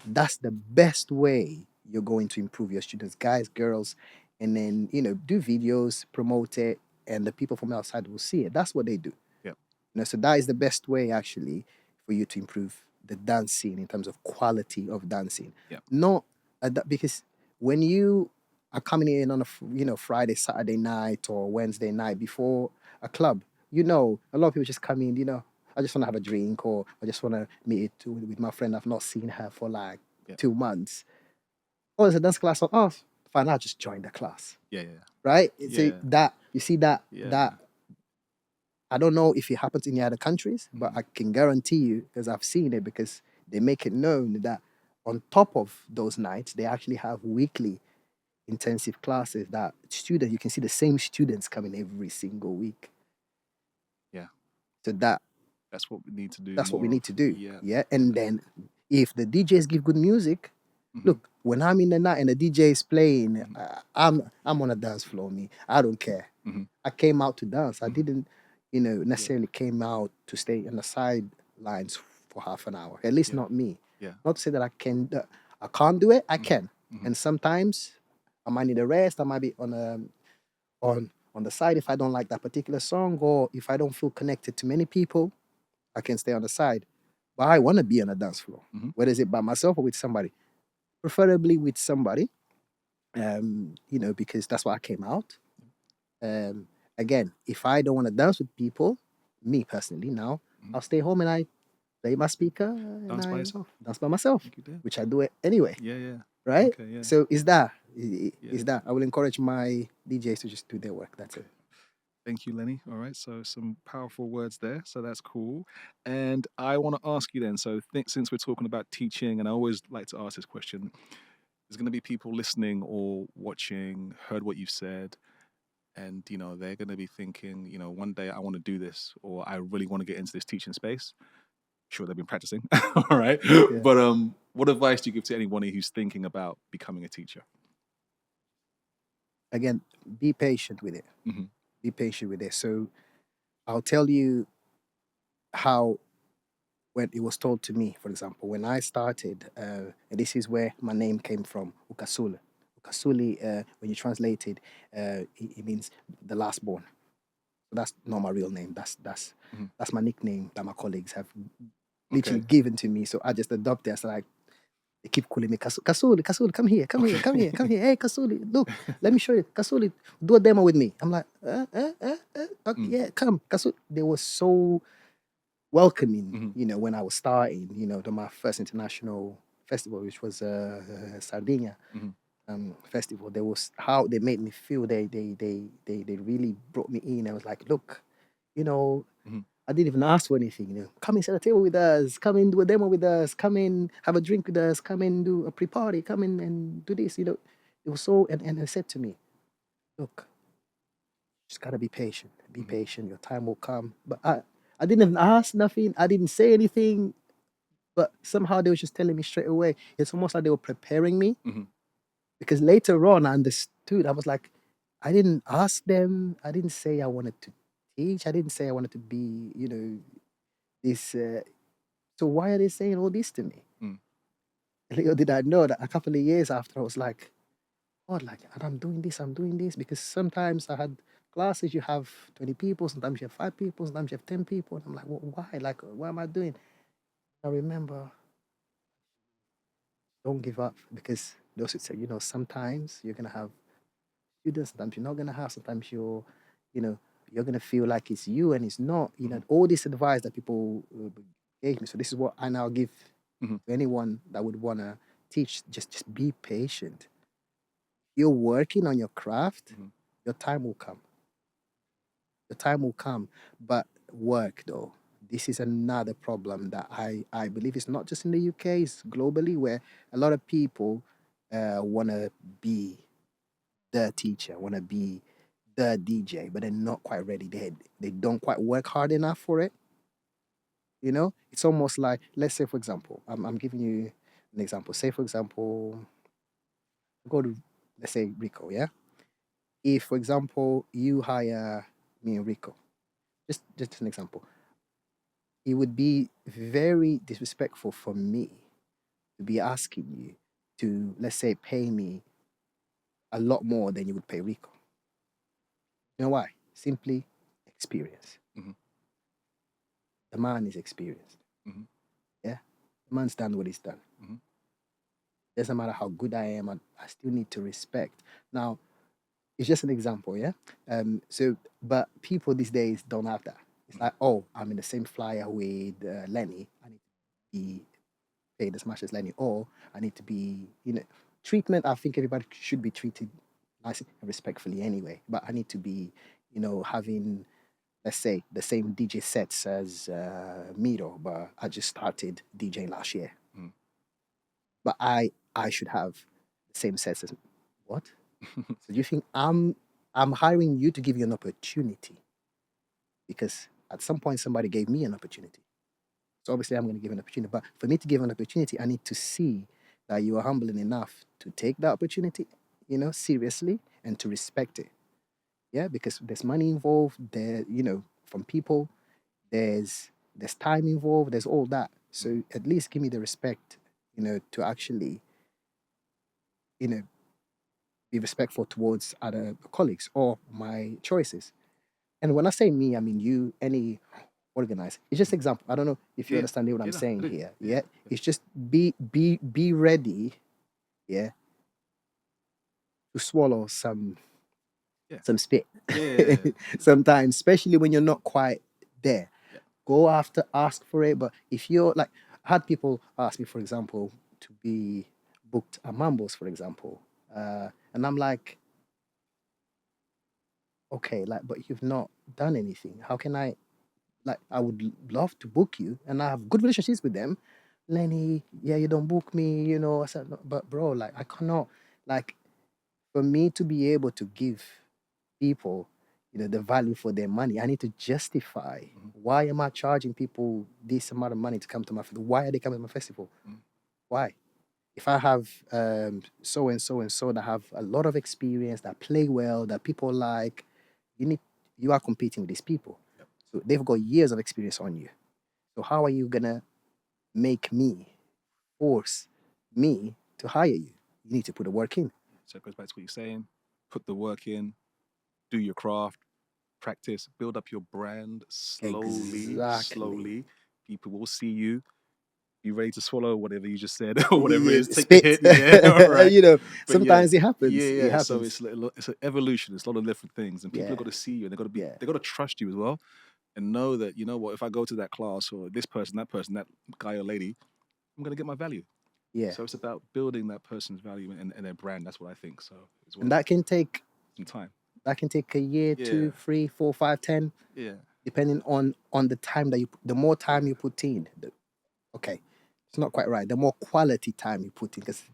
that's the best way you're going to improve your students, guys, girls, and then, do videos, promote it, and the people from outside will see it. That's what they do. Yeah. So that is the best way, actually, for you to improve the dance scene in terms of quality of dancing. Yeah. Not because when you are coming in on a Friday, Saturday night or Wednesday night before a club, a lot of people just come in, I just want to have a drink, or I just want to meet with my friend. I've not seen her for 2 months. Oh, there's a dance class on. Oh, fine, I'll just join the class. Yeah. Right? Yeah. So that, you see that, Yeah. I don't know if it happens in the other countries, but I can guarantee you, because I've seen it, because they make it known that on top of those nights, they actually have weekly intensive classes that students, you can see the same students coming every single week. Yeah. So that's what we need to do. That's what we need to do. Yeah. Yeah. And then if the DJs give good music, look, when I'm in the night and the DJ is playing, I'm on a dance floor, me. I don't care. I came out to dance. I didn't, necessarily came out to stay on the sidelines for half an hour. At least not me. Yeah. Not to say that I can't do it. I can. And sometimes I might need a rest. I might be on the side if I don't like that particular song, or if I don't feel connected to many people, I can stay on the side. But I want to be on a dance floor, whether it's by myself or with somebody, preferably with somebody, because that's why I came out. Again, if I don't want to dance with people, me personally now, I'll stay home and I play my speaker and Dance by yourself. Dance by myself, which I do it anyway. Yeah. Right? Okay, yeah. So is that. I will encourage my DJs to just do their work. That's it. Thank you, Lenny. All right, so some powerful words there. So that's cool. And I want to ask you then, so since we're talking about teaching, and I always like to ask this question, there's going to be people listening or watching, heard what you've said, and, they're going to be thinking, one day I want to do this, or I really want to get into this teaching space. Sure, they've been practicing. All right. Yeah. But what advice do you give to anyone who's thinking about becoming a teacher? Again, be patient with it. Be patient with it. So I'll tell you how, when it was told to me, for example, when I started, and this is where my name came from, O'Cassule. O'Cassule, when you translate it, it means the last born. So that's not my real name. That's my nickname that my colleagues have literally given to me. So I just adopted it. So they keep calling me Kasule, come here. Hey, Kasule, look, let me show you. Kasule, do a demo with me. I'm like, okay, yeah, come. Kasule. They were so welcoming, when I was starting, my first international festival, which was Sardinia festival. There was how they made me feel. They really brought me in. I was like, look, I didn't even ask for anything. Come and set a table with us. Come and do a demo with us. Come and have a drink with us. Come and do a pre-party. Come in and do this. It was so. And they said to me, "Look, just gotta be patient. Be patient. Your time will come." But I didn't even ask nothing. I didn't say anything. But somehow they were just telling me straight away. It's almost like they were preparing me. Because later on, I understood. I was like, I didn't ask them. I didn't say I wanted to teach. I didn't say I wanted to be, this. So why are they saying all this to me? Little did I know that a couple of years after, I was like, oh, I'm doing this. Because sometimes I had classes, you have 20 people, sometimes you have 5 people, sometimes you have 10 people. And I'm like, well, why? What am I doing? I remember, don't give up, because those would say, sometimes you're going to have students, sometimes you're not going to have, sometimes you're going to feel like it's you and it's not, all this advice that people gave me. So this is what I now give to anyone that would want to teach. Just be patient. You're working on your craft, your time will come. The time will come. But work, though, this is another problem that I believe is not just in the UK, it's globally, where a lot of people want to be the teacher, want to be the DJ, but they're not quite ready. They don't quite work hard enough for it. It's almost like, let's say, for example, I'm giving you an example. Say, for example, go to, let's say, Rico, yeah? If, for example, you hire me and Rico, just an example, it would be very disrespectful for me to be asking you to, let's say, pay me a lot more than you would pay Rico. You know why? Simply experience. The man is experienced. Yeah? The man's done what he's done. Doesn't matter how good I am, I still need to respect. Now, it's just an example, yeah? But people these days don't have that. It's like, oh, I'm in the same flyer with Lenny. I need to be paid as much as Lenny. Or I need to be, treatment, I think everybody should be treated nicely and respectfully anyway. But I need to be, having, let's say, the same DJ sets as Miro, but I just started DJing last year. but I should have the same sense as what? So do you think I'm hiring you to give you an opportunity? Because at some point somebody gave me an opportunity. So obviously I'm going to give an opportunity. But for me to give an opportunity, I need to see that you are humble enough to take that opportunity, seriously, and to respect it. Yeah, because there's money involved, there, from people, there's time involved, there's all that. So at least give me the respect, to actually, be respectful towards other colleagues or my choices. And when I say me, I mean you, any organizer. It's just example. I don't know if you understand what I'm saying here. Yeah? It's just be ready, yeah, to swallow some spit. Sometimes, especially when you're not quite there. Go after, ask for it. But if you're like, I had people ask me, for example, to be booked at Mambos, for example. And I'm like, okay, like, but you've not done anything. How can I, like, I would love to book you and I have good relationships with them. Lenny, yeah, you don't book me, I said, no, but bro, like, I cannot, like, for me to be able to give people, the value for their money, I need to justify why am I charging people this amount of money to come to my festival? Why are they coming to my festival? Why? If I have so and so and so that have a lot of experience, that play well, that people like, you are competing with these people. So they've got years of experience on you. So how are you gonna force me to hire you? You need to put the work in. So it goes back to what you're saying. Put the work in, do your craft, practice, build up your brand slowly. People will see you. Be ready to swallow whatever you just said or whatever it is. Take the hit. Yeah, all right. Sometimes it happens. Yeah. It happens. So it's an evolution. It's a lot of different things, and people have got to see you, and they got to trust you as well, and know that if I go to that class or this person, that guy or lady, I'm gonna get my value. Yeah. So it's about building that person's value and their brand. That's what I think. So as well. And that can take some time. That can take a year, 2, 3, 4, 5, 10. Yeah. Depending on the time the more time you put in. It's not quite right. The more quality time you put in, because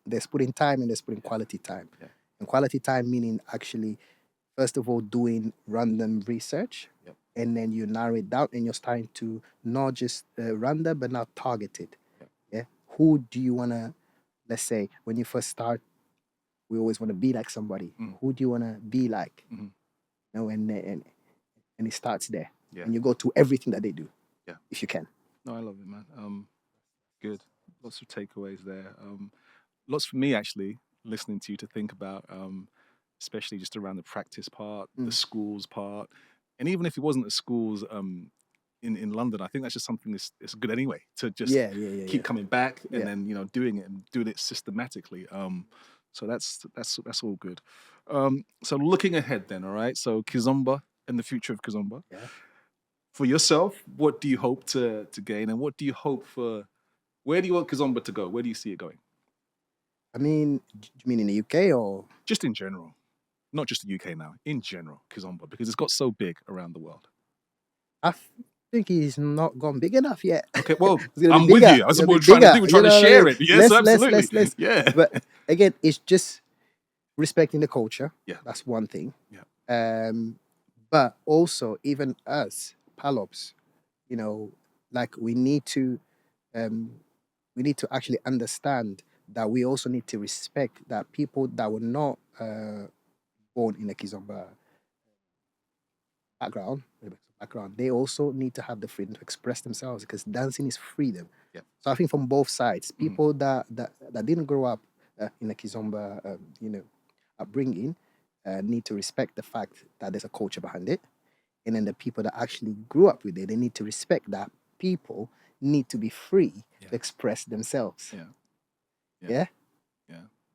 there's putting time and there's putting quality time. Yeah. And quality time meaning actually, first of all, doing random research. Yep. And then you narrow it down and you're starting to not just random, but now targeted. Yep. Yeah. Who do you want to, let's say, when you first start, we always want to be like somebody. Who do you want to be like? And it starts there. Yeah. And you go to everything that they do. Yeah. If you can. No, I love it, man. Good. Lots of takeaways there. Lots for me, actually, listening to you to think about, especially just around the practice part, the schools part. And even if it wasn't the schools in London, I think that's just something that's good anyway, to just keep coming back and then, doing it systematically. So that's all good. So looking ahead then, all right? So Kizomba and the future of Kizomba. Yeah. For yourself, what do you hope to gain, and what do you hope for? Where do you want Kizomba to go? Where do you see it going? I mean, do you mean in the UK or? Just in general. Not just the UK now, in general, Kizomba, because it's got so big around the world. I think he's not gone big enough yet. Okay, well, I'm with you. I think we're trying to share it. Yes, absolutely. Let's. Yeah. But again, it's just respecting the culture. Yeah. That's one thing. Yeah. But also, even us, Palops, like we need to actually understand that we also need to respect that people that were not born in a Kizomba background, they also need to have the freedom to express themselves, because dancing is freedom. Yeah. So I think from both sides, people that didn't grow up in a Kizomba, upbringing, need to respect the fact that there's a culture behind it. And then the people that actually grew up with it, they need to respect that people need to be free to express themselves. Yeah.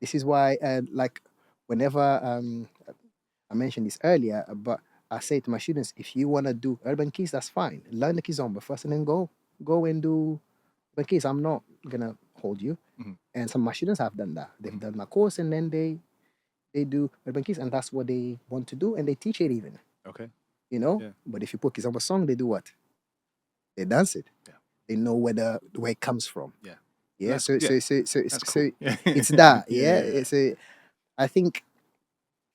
This is why, like, whenever I mentioned this earlier, but I say to my students, if you want to do urban keys, that's fine. Learn the Kizomba first and then go and do urban keys. I'm not going to hold you. And some of my students have done that. They've done my course and then they do urban keys, and that's what they want to do, and they teach it even. Okay. But if you put Kizomba song, they do what? They dance it. Yeah. They know where it comes from. Yeah. Yeah. So cool. it's that. Yeah. It's I think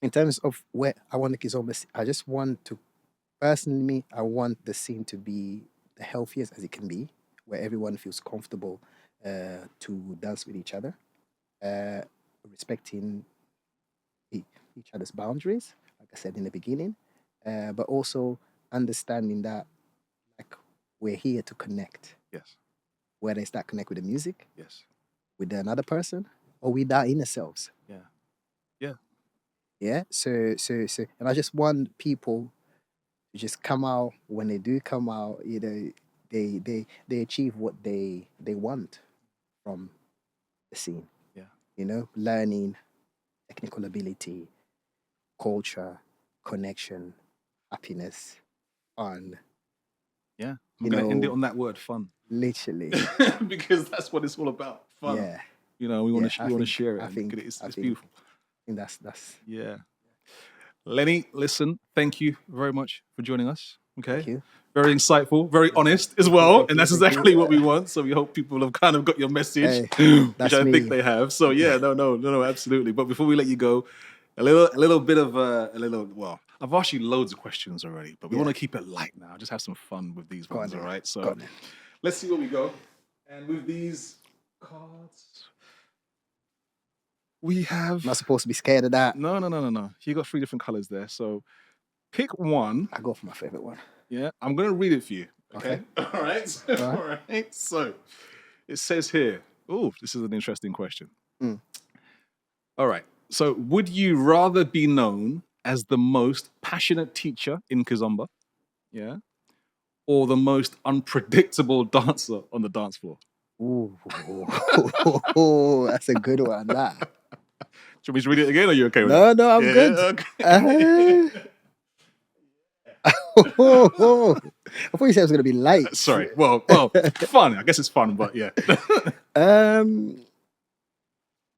in terms of where I want the Kizomba, I just want to personally, me, I want the scene to be the healthiest as it can be, where everyone feels comfortable to dance with each other, uh, respecting each other's boundaries, like I said in the beginning, but also understanding that like we're here to connect. Yes. Whether it's that connect with the music, Yes. with another person, or with our inner selves. Yeah. Yeah. Yeah. So, and I just want people to just come out. When they do come out, you know, they achieve what they want from the scene. Yeah. You know, learning, technical ability, culture, connection, happiness, fun. Yeah. I'm going to end it on that word, fun. Literally. Because that's what it's all about. Fun. Yeah. You know, we want to share it. It's beautiful. I think that's. Yeah. Lenny, listen, thank you very much for joining us. Okay. Thank you. Very insightful, very honest as well. And that's exactly what we want. So we hope people have kind of got your message, which I think they have. So yeah, no, absolutely. But before we let you go, a little bit of well, I've asked you loads of questions already, but we want to keep it light now. Just have some fun with these ones, all right? So let's see where we go. And with these cards, we have... I'm not supposed to be scared of that. No. You got 3 different colors there. So pick one. I go for my favorite one. Yeah, I'm going to read it for you. Okay. All right. All right. So it says here, oh, this is an interesting question. All right. So would you rather be known as the most passionate teacher in Kizomba? Yeah. Or the most unpredictable dancer on the dance floor? Ooh, that's a good one. That. Should we read it again? Or are you okay with it? No, I'm good. Okay. I thought you said it was going to be light. Sorry. Well, fun. I guess it's fun, but yeah.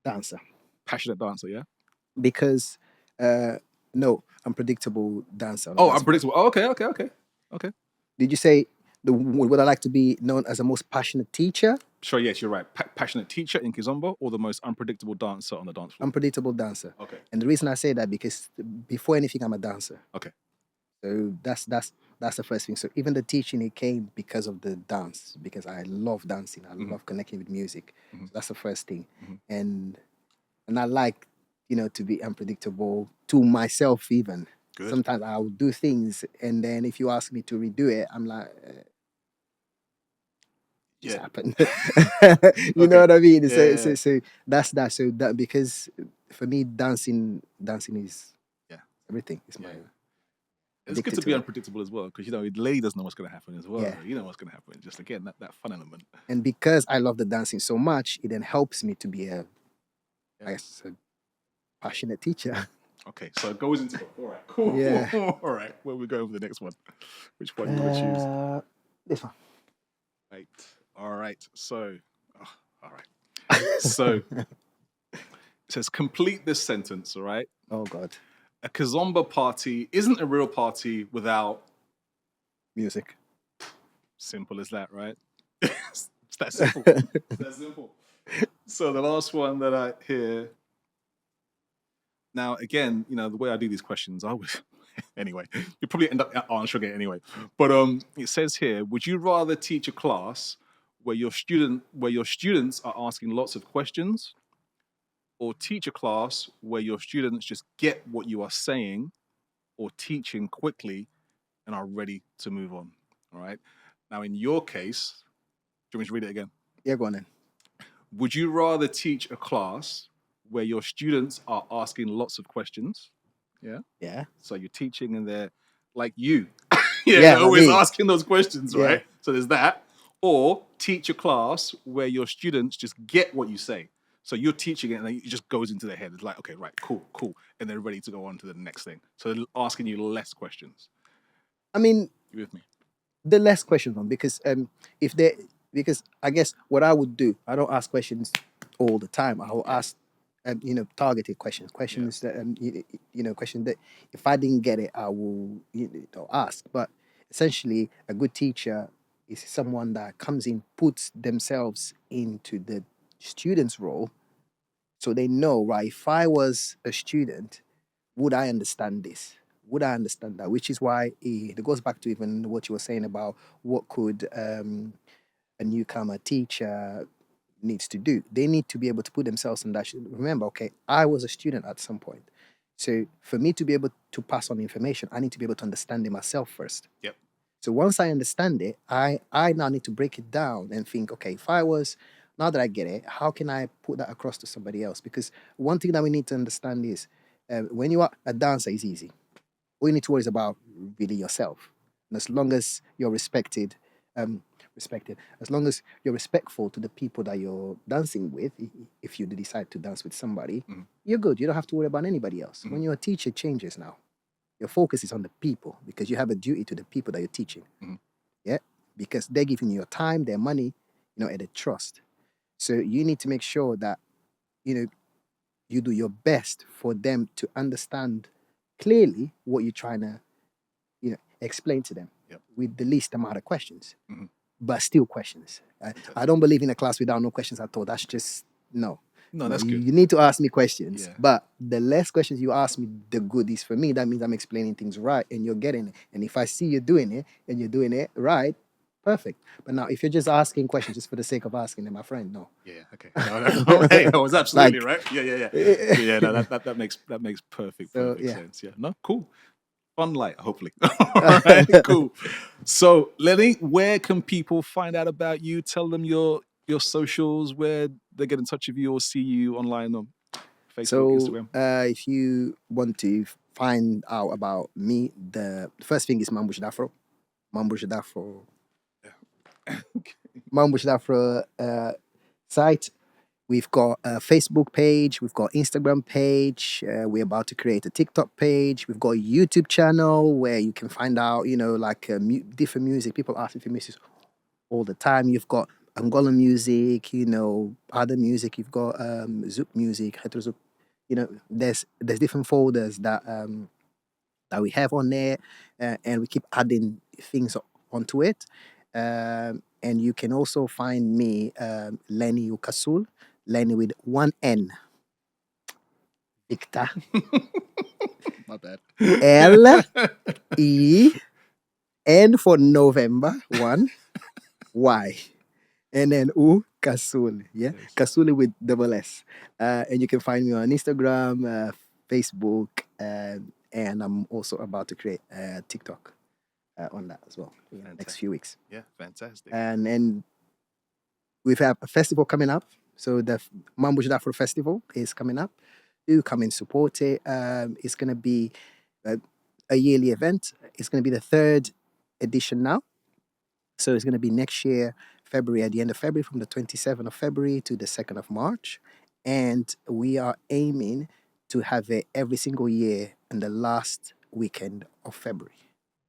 Dancer. Passionate dancer, yeah? Because, no, unpredictable dancer. Unpredictable. Oh, okay. Did you say, would I like to be known as the most passionate teacher? Sure, yes, you're right. Passionate teacher in Kizomba or the most unpredictable dancer on the dance floor? Unpredictable dancer. Okay. And the reason I say that because before anything, I'm a dancer. Okay. So that's the first thing. So even the teaching, it came because of the dance, because I love dancing. I love connecting with music. So that's the first thing. And I like, you know, to be unpredictable to myself even. Good. Sometimes I'll do things and then if you ask me to redo it, I'm like, just happened. You know what I mean? So that's that. So that because for me dancing is everything. It's my It's good to be unpredictable as well, because you know Lady doesn't know what's going to happen as well. Yeah. You know what's going to happen. Just again that fun element. And because I love the dancing so much, it then helps me to be a passionate teacher. Okay, so it goes into all right, cool. Yeah. All right, where we go with the next one? Which one do you want to choose? This one. Right. All right. So, all right. So it says complete this sentence. All right. Oh God. A Kizomba party isn't a real party without music. Simple as that, right? It's that simple. It's that simple. So the last one that I hear. Now, again, you know, the way I do these questions, I always, anyway, you probably end up answering it anyway. But it says here, would you rather teach a class where your students are asking lots of questions, or teach a class where your students just get what you are saying or teaching quickly and are ready to move on? All right. Now, in your case, do you want me to read it again? Yeah, go on then. Would you rather teach a class where your students are asking lots of questions? Yeah. Yeah. So you're teaching and they're like you. They're always asking those questions, right? So there's that. Or teach a class where your students just get what you say. So you're teaching it and then it just goes into their head. It's like, okay, right, cool. And they're ready to go on to the next thing. So they're asking you less questions. I mean, you with me? The less questions on because because I guess what I would do, I don't ask questions all the time. I will ask targeted questions that questions that if I didn't get it, I will ask. But essentially, a good teacher is someone that comes in, puts themselves into the student's role, so they know, right, if I was a student, would I understand this? Would I understand that? Which is why it goes back to even what you were saying about what could a newcomer teacher needs to do. They need to be able to put themselves in that. Remember, okay, I was a student at some point. So for me to be able to pass on information, I need to be able to understand it myself first. Yep. So once I understand it, I now need to break it down and think, okay, now that I get it, how can I put that across to somebody else? Because one thing that we need to understand is when you are a dancer, it's easy. All you need to worry is about really yourself. And as long as you're respected, as long as you're respectful to the people that you're dancing with, if you decide to dance with somebody, you're good. You don't have to worry about anybody else. When you're a teacher, it changes now. Your focus is on the people because you have a duty to the people that you're teaching. Yeah, because they're giving you your time, their money, and their trust. So you need to make sure that you do your best for them to understand clearly what you're trying to explain to them with the least amount of questions, but still questions. I don't believe in a class without no questions at all. That's just no. No, that's good. You need to ask me questions, but the less questions you ask me, the good is for me. That means I'm explaining things right and you're getting it. And if I see you doing it and you're doing it right, perfect. But now, if you're just asking questions just for the sake of asking them, my friend, no. Yeah, okay. No, hey, that was absolutely right. Yeah. Yeah, no, that makes perfect sense. Yeah, no, cool. Fun light, hopefully. All right, cool. So, Lenny, where can people find out about you? Tell them your socials, where they get in touch with you or see you online on Facebook, Instagram. If you want to find out about me, the first thing is Mambos Afro. Mambos Afro. Mambos Afro site. We've got a Facebook page. We've got Instagram page. We're about to create a TikTok page. We've got a YouTube channel where you can find out, different music. People ask me for music all the time. You've got Angolan music, other music. You've got Zouk music, Retro Zouk. There's different folders that we have on there, and we keep adding things onto it. And you can also find me, Leny O'Cassule, Lenny with one N. Victor. My bad. N for November, 1, Y. And then O'Cassule, yeah? Yes. Cassule with double S. And you can find me on Instagram, Facebook, and I'm also about to create TikTok on that as well in the next few weeks. Yeah, fantastic. And we have a festival coming up. So the Mambos Afro Festival is coming up. Do come and support it. It's going to be a yearly event. It's going to be the 3rd edition now. So it's going to be next year, February, at the end of February, from the 27th of February to the 2nd of March. And we are aiming to have it every single year in the last weekend of February.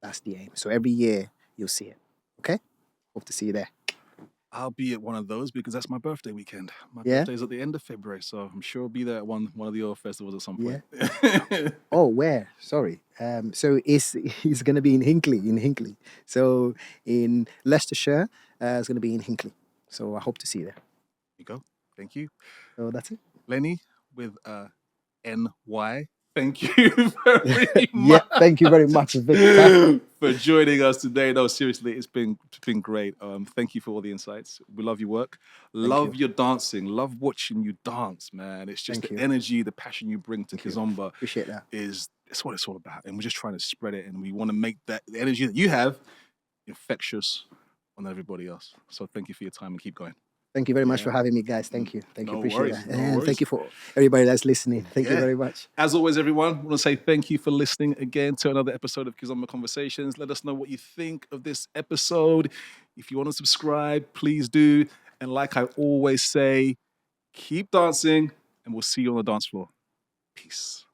That's the aim. So every year you'll see it. Okay? Hope to see you there. I'll be at one of those because that's my birthday weekend. My birthday's at the end of February, so I'm sure I'll be there at one of your festivals at some point. Yeah. Oh, where? Sorry. So it's going to be in Hinckley. So in Leicestershire, it's going to be in Hinckley. So I hope to see you there. There you go. Thank you. So that's it. Lenny with NY. Thank you very much. Yeah, thank you very much, Victor, for joining us today. No, seriously, it's been great. Thank you for all the insights. We love your work. Love your dancing. Love watching you dance, man. It's just the energy, the passion you bring to Kizomba. Appreciate that. It's what it's all about. And we're just trying to spread it, and we want to make that the energy that you have infectious on everybody else. So thank you for your time and keep going. Thank you very much for having me, guys. Thank you. Appreciate that. And worries. Thank you for everybody that's listening. Thank you very much. As always, everyone, I want to say thank you for listening again to another episode of Kizomba Conversations. Let us know what you think of this episode. If you want to subscribe, please do. And like I always say, keep dancing, and we'll see you on the dance floor. Peace.